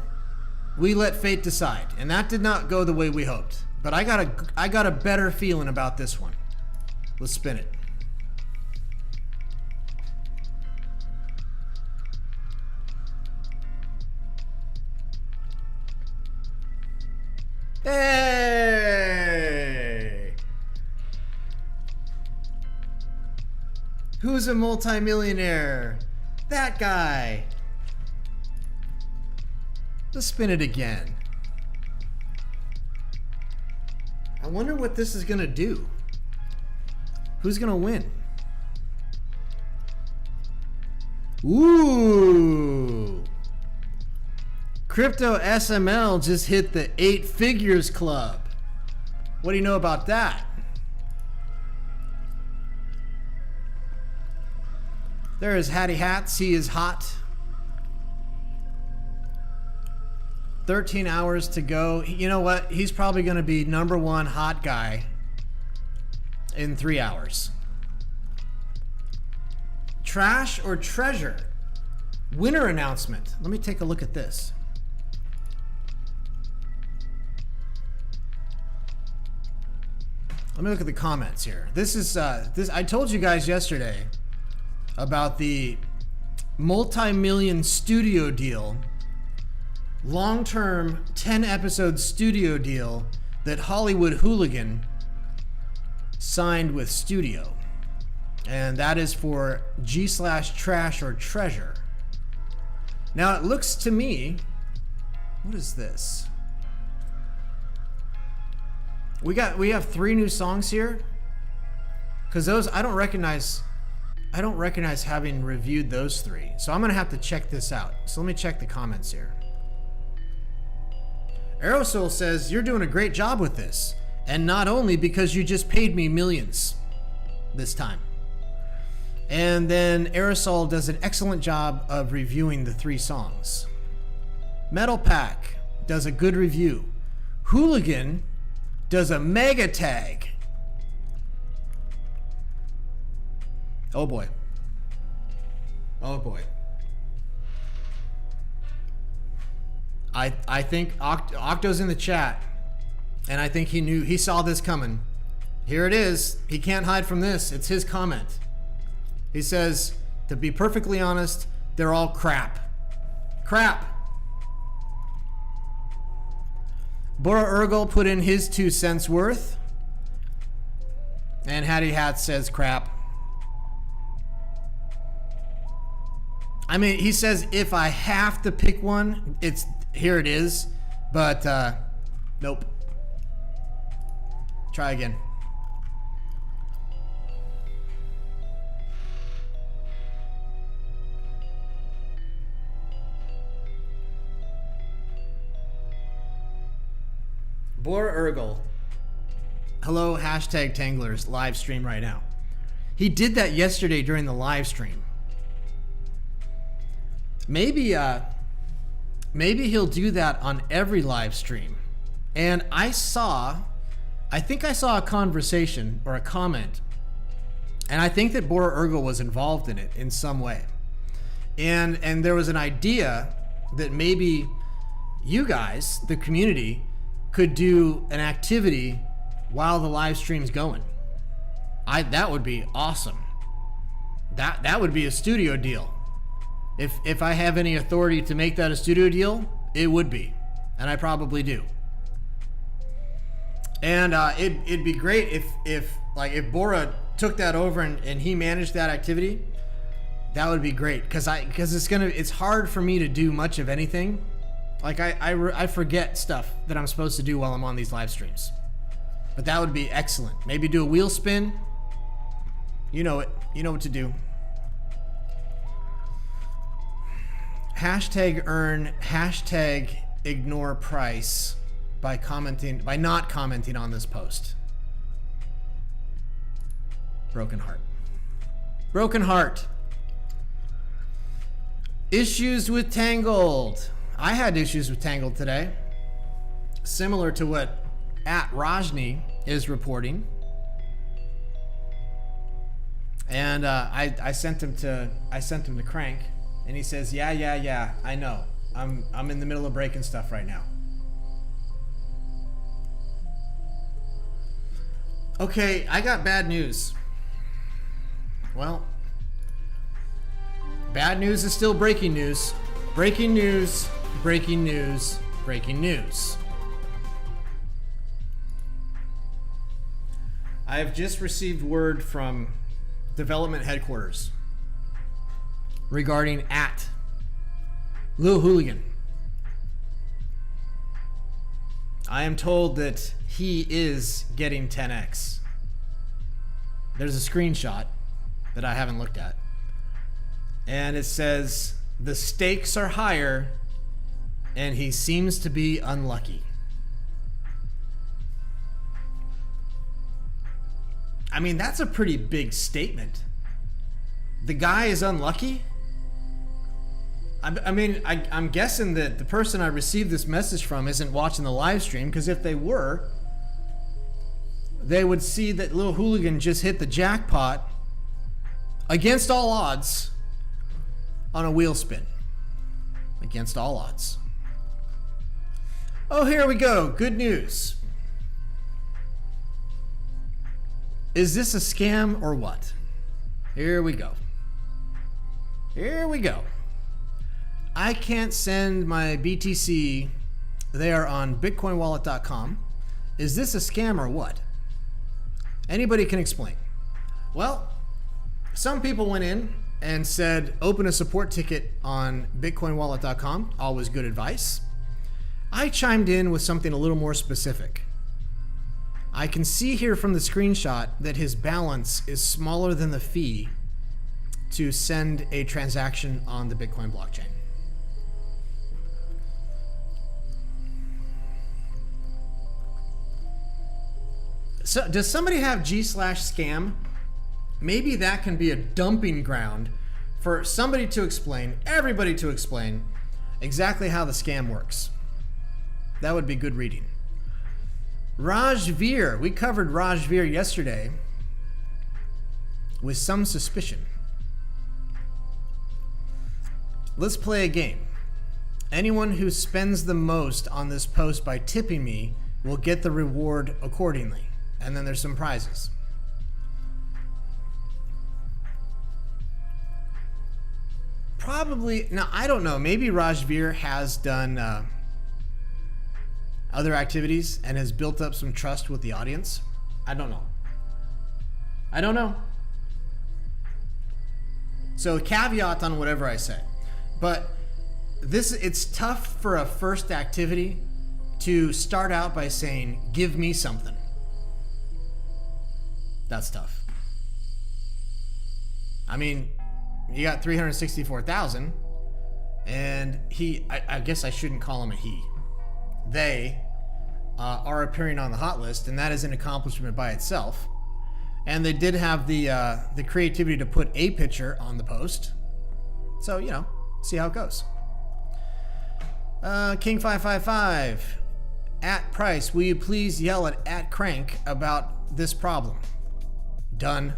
we let fate decide, and that did not go the way we hoped. But I got a better feeling about this one. Let's spin it. Hey! Who's a multimillionaire? That guy. Let's spin it again. I wonder what this is gonna do. Who's gonna win? Ooh! Crypto SML just hit the 8 figures club. What do you know about that? There is Hattie Hats. He is hot. 13 hours to go. You know what? He's probably gonna be #1 hot guy in 3 hours. Trash or treasure? Winner announcement. Let me take a look at this. Let me look at the comments here. This is I told you guys yesterday about the multi-million studio deal, long-term 10-episode studio deal that Hollywood Hooligan signed with Studio, and that is for G/Trash or Treasure. Now it looks to me, what is this? We have 3 new songs here, because those I don't recognize having reviewed those 3, so I'm gonna have to check this out. So let me check the comments here. Aerosol says, you're doing a great job with this. And not only because you just paid me millions this time. And then Aerosol does an excellent job of reviewing the 3 songs. Metal Pack does a good review. Hooligan does a mega tag. Oh boy. Oh boy. I think Octo's in the chat, and I think he saw this coming. Here it is. He can't hide from this. It's his comment. He says, to be perfectly honest, they're all crap. Crap. Bora Urgel put in his 2 cents worth. And Hattie Hat says crap. I mean, he says if I have to pick one, here it is. But nope. Try again. Bora Urgel. Hello, hashtag Tanglers live stream right now. He did that yesterday during the live stream. Maybe he'll do that on every live stream. And I think I saw a conversation or a comment, and I think that Bora Urgel was involved in it in some way. And there was an idea that maybe you guys, the community, could do an activity while the live stream's going. That would be awesome. That would be a studio deal. If I have any authority to make that a studio deal, it would be, and I probably do. And it'd be great if Bora took that over and he managed that activity. That would be great, because it's hard for me to do much of anything. Like I forget stuff that I'm supposed to do while I'm on these live streams. But that would be excellent. Maybe do a wheel spin. You know it. You know what to do. Hashtag earn, hashtag ignore price by not commenting on this post. Broken heart. Broken heart. Issues with Tangled. I had issues with Tangled today. Similar to what @Rajni is reporting. And I sent him to Crank. And he says, yeah, I know. I'm in the middle of breaking stuff right now. Okay, I got bad news. Well, bad news is still breaking news. Breaking news, breaking news, breaking news. I have just received word from development headquarters regarding Lil Hooligan. I am told that he is getting 10x. There's a screenshot that I haven't looked at. And it says, the stakes are higher and he seems to be unlucky. I mean, that's a pretty big statement. The guy is unlucky? I'm guessing that the person I received this message from isn't watching the live stream, because if they were, they would see that Lil Hooligan just hit the jackpot against all odds on a wheel spin. Against all odds. Oh, here we go. Good news. Is this a scam or what? Here we go. Here we go. I can't send my BTC. They are on bitcoinwallet.com. Is this a scam or what? Anybody can explain. Well, some people went in and said, open a support ticket on bitcoinwallet.com. Always good advice. I chimed in with something a little more specific. I can see here from the screenshot that his balance is smaller than the fee to send a transaction on the Bitcoin blockchain. So does somebody have G/scam? Maybe that can be a dumping ground for somebody to explain, everybody to explain exactly how the scam works. That would be good reading. Rajveer. We covered Rajveer yesterday with some suspicion. Let's play a game. Anyone who spends the most on this post by tipping me will get the reward accordingly. And then there's some prizes. Probably, now I don't know, maybe Rajveer has done other activities and has built up some trust with the audience. I don't know. I don't know. So caveat on whatever I say. But it's tough for a first activity to start out by saying, give me something. That's tough. I mean, you got 364,000, and I guess I shouldn't call him a he. They are appearing on the hot list, and that is an accomplishment by itself. And they did have the creativity to put a picture on the post. So, you know, see how it goes. King555, at Price, will you please yell at Crank about this problem? Done.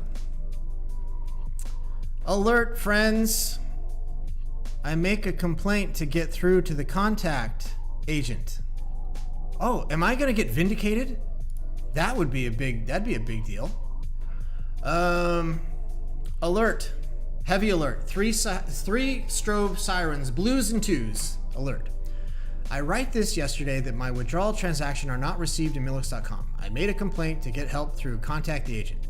Alert, friends. I make a complaint to get through to the contact agent. Oh, am I gonna get vindicated? That'd be a big deal. Alert. Heavy alert. Three strobe sirens, blues and twos. Alert. I write this yesterday that my withdrawal transaction are not received in Milix.com. I made a complaint to get help through contact the agent.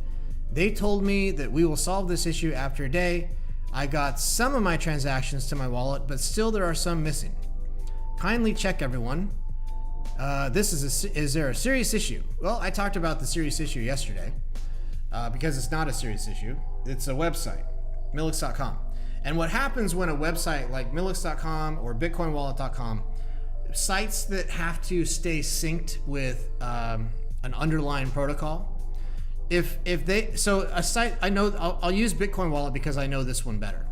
They told me that we will solve this issue after a day. I got some of my transactions to my wallet, but still there are some missing. Kindly check, everyone. Is there a serious issue? Well, I talked about the serious issue yesterday because it's not a serious issue. It's a website, Milix.com. And what happens when a website like Milix.com or BitcoinWallet.com, sites that have to stay synced with an underlying protocol, a site, I know, I'll use Bitcoin Wallet because I know this one better.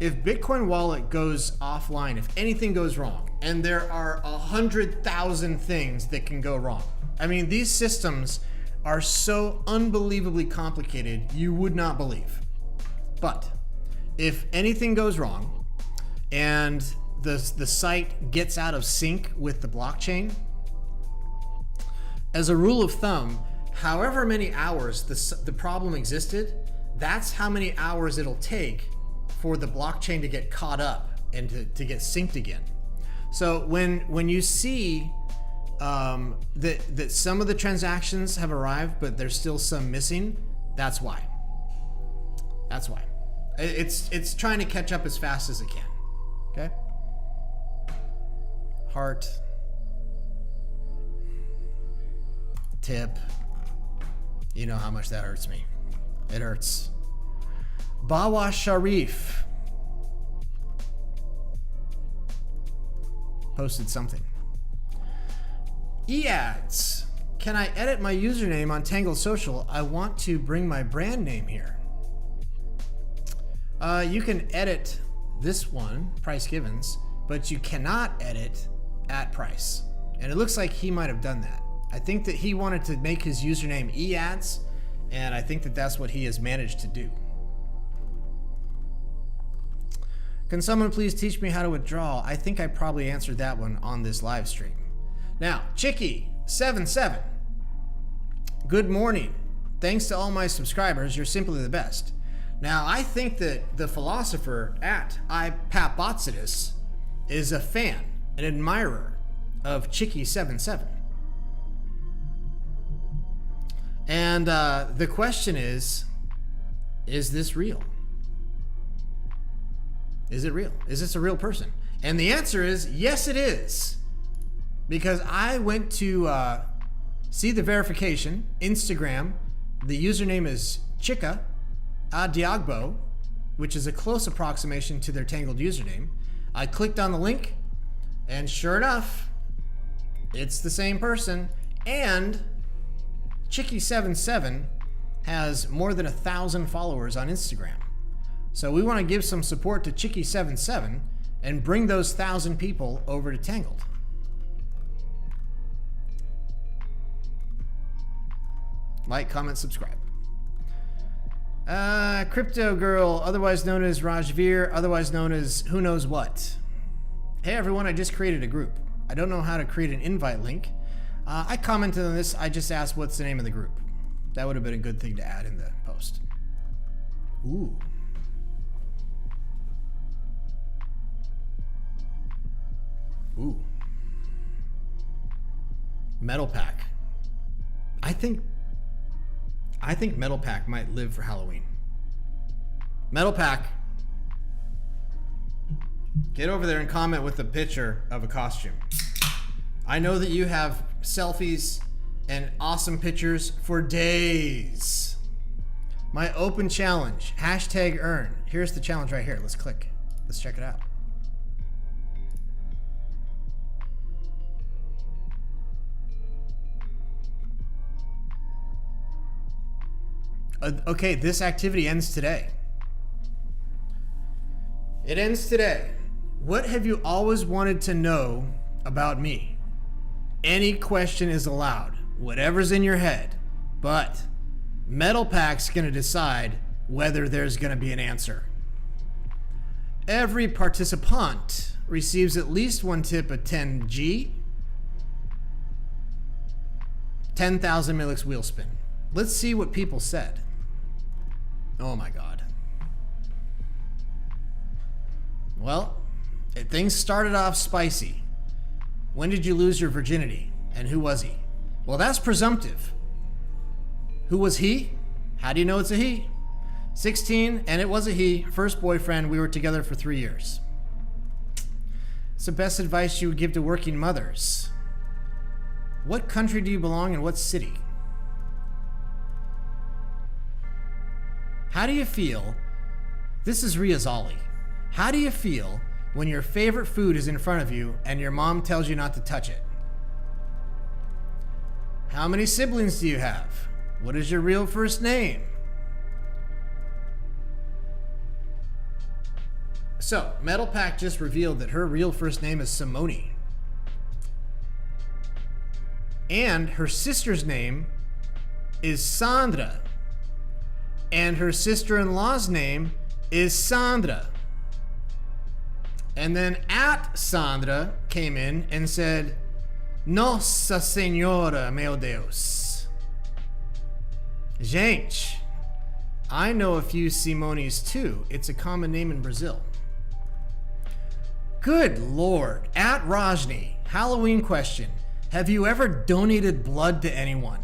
If Bitcoin Wallet goes offline, if anything goes wrong, and there are 100,000 things that can go wrong. I mean, these systems are so unbelievably complicated, you would not believe. But if anything goes wrong and the site gets out of sync with the blockchain, as a rule of thumb, however many hours the problem existed, that's how many hours it'll take for the blockchain to get caught up and to get synced again. So when you see that some of the transactions have arrived, but there's still some missing, that's why. That's why. It's trying to catch up as fast as it can. Okay? Heart. Tip. You know how much that hurts me. It hurts. Bawa Sharif posted something. E-ads. Can I edit my username on Tangled Social? I want to bring my brand name here. You can edit this one, Price Givens, but you cannot edit at Price. And it looks like he might have done that. I think that he wanted to make his username E-ads, and I think that that's what he has managed to do. Can someone please teach me how to withdraw? I think I probably answered that one on this live stream. Now, Chicky77. Good morning. Thanks to all my subscribers, you're simply the best. Now, I think that the philosopher at iPapbotsidis is a fan, an admirer of Chicky77. And the question is this real? Is it real? Is this a real person? And the answer is yes, it is. Because I went to see the verification, Instagram. The username is Chika Adiagbo, which is a close approximation to their Tangled username. I clicked on the link, and sure enough, it's the same person. And Chicky77 has more than 1,000 followers on Instagram. So we want to give some support to Chicky77 and bring those 1,000 people over to Tangled. Like, comment, subscribe. Crypto Girl, otherwise known as Rajveer, otherwise known as who knows what. Hey everyone, I just created a group. I don't know how to create an invite link. I commented on this. I just asked what's the name of the group. That would have been a good thing to add in the post. Ooh. Ooh. Metal Pack. I think Metal Pack might live for Halloween. Metal Pack, get over there and comment with a picture of a costume. I know that you have selfies and awesome pictures for days. My open challenge, hashtag earn. Here's the challenge right here. Let's click. Let's check it out. Okay, this activity ends today. It ends today. What have you always wanted to know about me? Any question is allowed, whatever's in your head, but Metal Pack's gonna decide whether there's gonna be an answer. Every participant receives at least one tip of 10G, 10,000 Milix wheel spin. Let's see what people said. Oh my God. Well, things started off spicy. When did you lose your virginity? And who was he? Well, that's presumptive. Who was he? How do you know it's a he? 16, and it was a he. First boyfriend, we were together for 3 years. It's the best advice you would give to working mothers. What country do you belong in? What city? How do you feel? This is Riazali. How do you feel when your favorite food is in front of you and your mom tells you not to touch it? How many siblings do you have? What is your real first name? So, Metal Pack just revealed that her real first name is Simone. And her sister's name is Sandra. And her sister-in-law's name is Sandra. And then @Sandra came in and said, Nossa Senhora, meu Deus. Gente, I know a few Simones too. It's a common name in Brazil. Good Lord. @Rajni, Halloween question. Have you ever donated blood to anyone?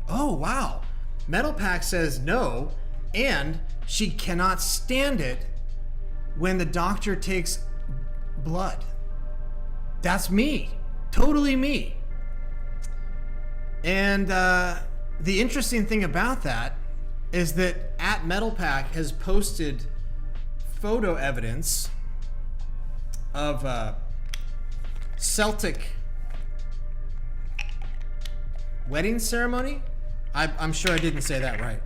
Oh, wow. Metal Pack says no, and she cannot stand it when the doctor takes blood. That's me. Totally me. And the interesting thing about that is that @Metal Pack has posted photo evidence of Celtic wedding ceremony. I'm sure I didn't say that right.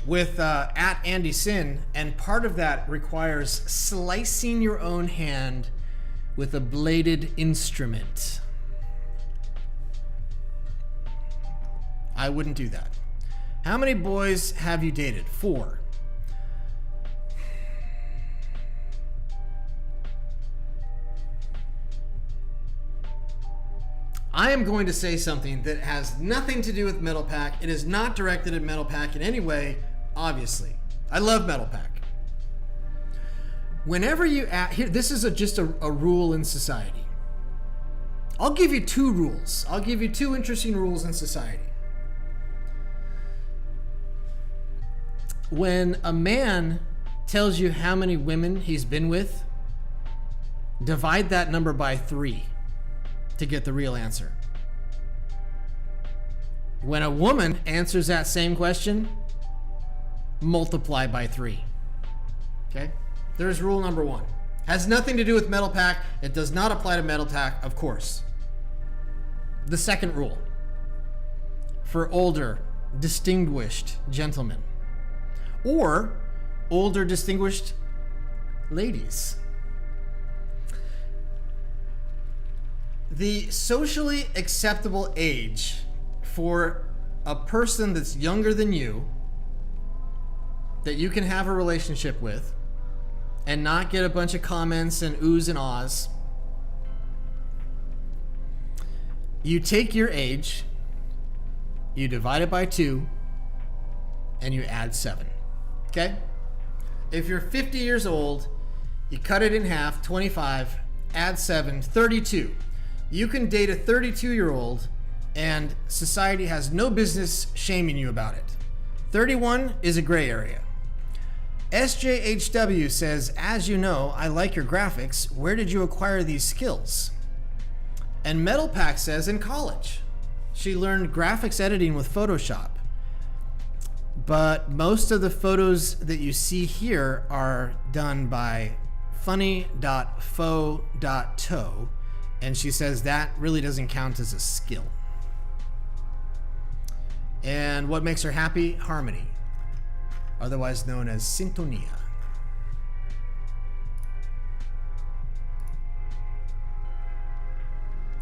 With @AndySin, and part of that requires slicing your own hand with a bladed instrument. I wouldn't do that. How many boys have you dated? 4. I am going to say something that has nothing to do with Metal Pack. It is not directed at Metal Pack in any way, obviously. I love Metal Pack. Whenever you here, this is just a rule in society. I'll give you 2 rules. I'll give you 2 interesting rules in society. When a man tells you how many women he's been with, divide that number by 3 to get the real answer. When a woman answers that same question, multiply by 3. Okay? There's rule number 1. Has nothing to do with Metal Pack. It does not apply to Metal Pack, of course. The second rule, for older, distinguished gentlemen, or older, distinguished ladies. The socially acceptable age for a person that's younger than you that you can have a relationship with and not get a bunch of comments and oohs and ahs. You take your age, you divide it by 2, and you add 7. Okay? If you're 50 years old, you cut it in half, 25, add 7, 32. You can date a 32-year-old and society has no business shaming you about it. 31 is a gray area. SJHW says, as you know, I like your graphics. Where did you acquire these skills? And Metal Pack says, in college. She learned graphics editing with Photoshop. But most of the photos that you see here are done by funny.fo.to. And she says that really doesn't count as a skill. And what makes her happy? Harmony, otherwise known as Sintonia.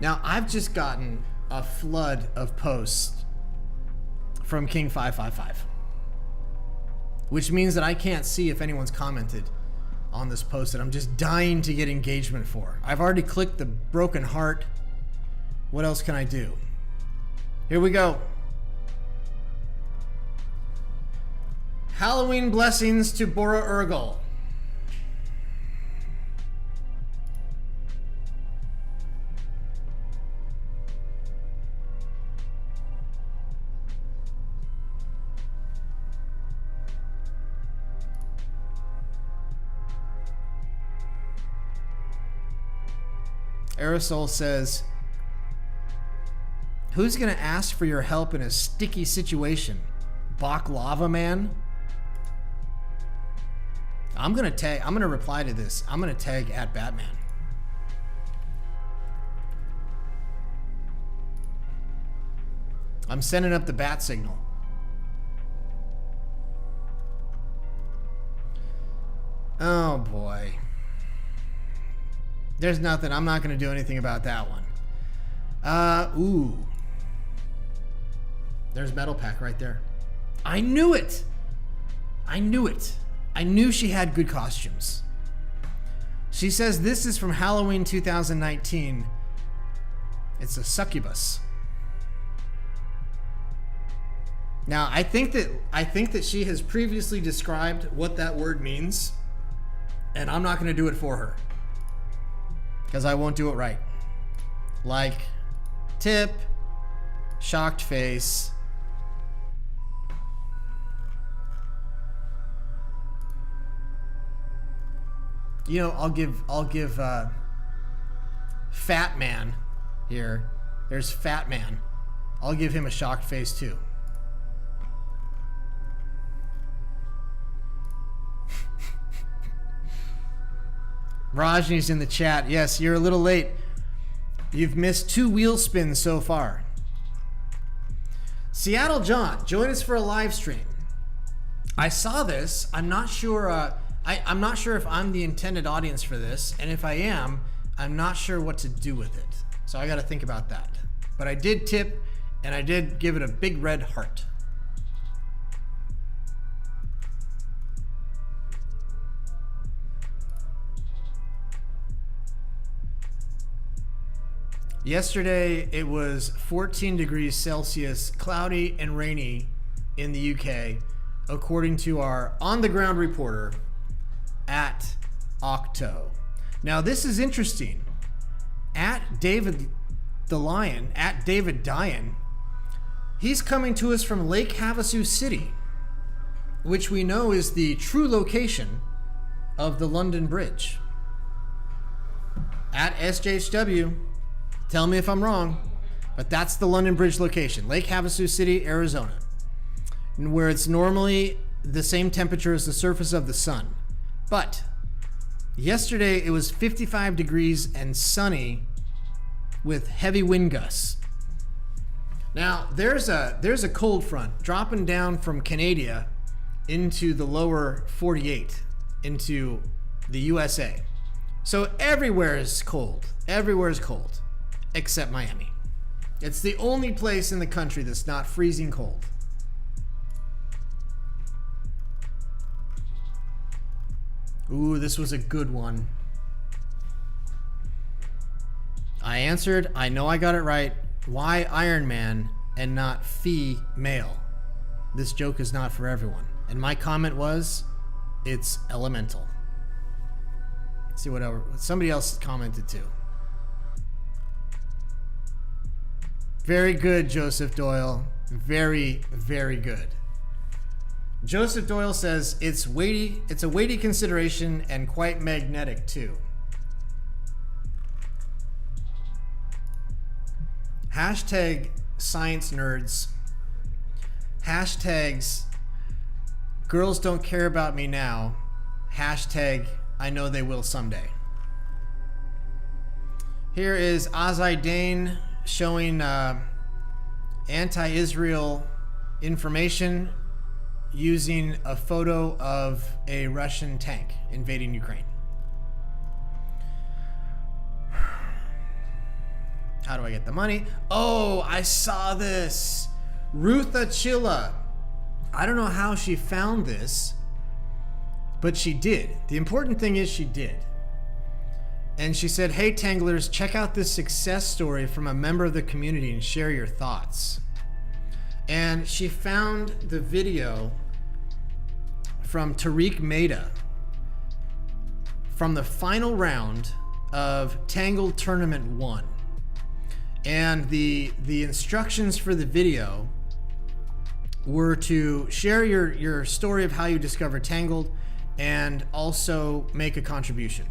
Now, I've just gotten a flood of posts from King555, which means that I can't see if anyone's commented on this post that I'm just dying to get engagement for. I've already clicked the broken heart. What else can I do? Here we go. Halloween blessings to Bora Urgal. Aerosol says, who's gonna ask for your help in a sticky situation? Baklava Man? I'm gonna reply to this. I'm gonna tag at Batman. I'm sending up the bat signal. Oh boy. There's nothing. I'm not gonna do anything about that one. Ooh. There's Metal Pack right there. I knew it. I knew it. I knew she had good costumes. She says this is from Halloween 2019. It's a succubus. Now, I think that she has previously described what that word means, and I'm not going to do it for her because I won't do it right. Like tip, shocked face. You know, I'll give Fat Man here. There's Fat Man. I'll give him a shocked face too. Rajni's in the chat. Yes, you're a little late. You've missed 2 wheel spins so far. Seattle John, join us for a live stream. I saw this. I'm not sure. I'm not sure if I'm the intended audience for this, and if I am, I'm not sure what to do with it. So I got to think about that. But I did tip, and I did give it a big red heart. Yesterday, it was 14 degrees Celsius, cloudy and rainy in the UK, according to our on-the-ground reporter at Octo. Now, this is interesting. At David the Lion, at David Dyan, he's coming to us from Lake Havasu City, which we know is the true location of the London Bridge. At SJHW, tell me if I'm wrong, but that's the London Bridge location, Lake Havasu City, Arizona, where it's normally the same temperature as the surface of the sun. But yesterday it was 55 degrees and sunny with heavy wind gusts. Now there's a cold front dropping down from Canada into the lower 48 into the USA. So everywhere is cold. Everywhere is cold. except Miami. It's the only place in the country that's not freezing cold. Ooh, this was a good one. I answered, I know I got it right. Why Iron Man and not female? This joke is not for everyone. And my comment was, it's elemental. Let's see whatever. Somebody else commented too. Very good, Joseph Doyle. Very, very good. Joseph Doyle says it's weighty. It's a weighty consideration and quite magnetic too. Hashtag science nerds. Hashtags girls don't care about me now. Hashtag I know they will someday. Here is Azai Dane showing anti-Israel information using a photo of a Russian tank invading Ukraine. How do I get the money? Oh, I saw this. Ruth Achilla. I don't know how she found this, but she did. The important thing is she did. And she said, hey, Tanglers, check out this success story from a member of the community and share your thoughts. And she found the video from Tariq Maida from the final round of Tangled Tournament 1. And the instructions for the video were to share your story of how you discovered Tangled and also make a contribution.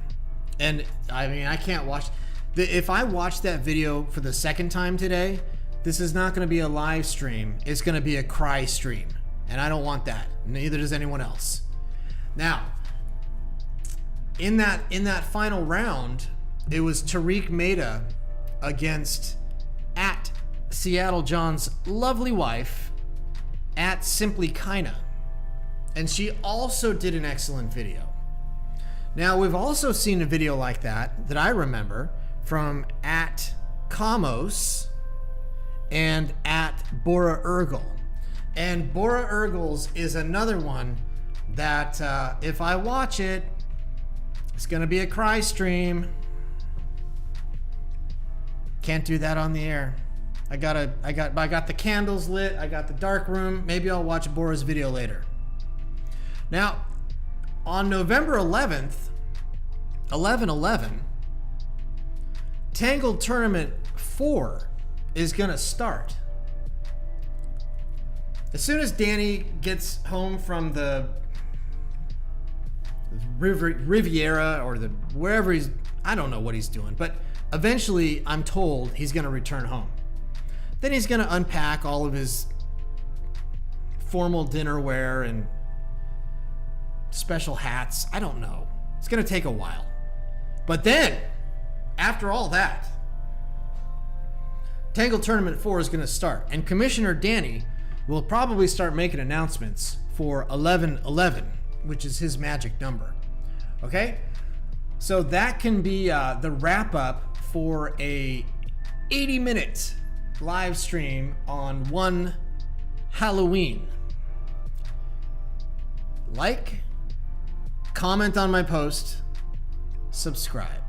And I mean, I can't watch if I watch that video for the second time today, this is not going to be a live stream. It's going to be a cry stream. And I don't want that. Neither does anyone else. Now, in that final round, it was Tariq Maida against at Seattle John's lovely wife at Simply Kinda. And she also did an excellent video. Now, we've also seen a video like that I remember from at Kamos and at Bora Urgel. And Bora Urgels is another one that if I watch it, it's gonna be a cry stream. Can't do that on the air. I got the candles lit, I got the dark room. Maybe I'll watch Bora's video later. Now, on November 11th, 11/11, Tangled Tournament 4 is gonna start. As soon as Danny gets home from the Riviera or wherever I don't know what he's doing, but eventually I'm told he's gonna return home. Then he's gonna unpack all of his formal dinnerware and special hats. I don't know. It's gonna take a while. But then, after all that, Tangled Tournament 4 is gonna start, and Commissioner Danny will probably start making announcements for 11/11, which is his magic number. Okay? So that can be the wrap up for a 80-minute live stream on one Halloween. Like, comment on my post, subscribe.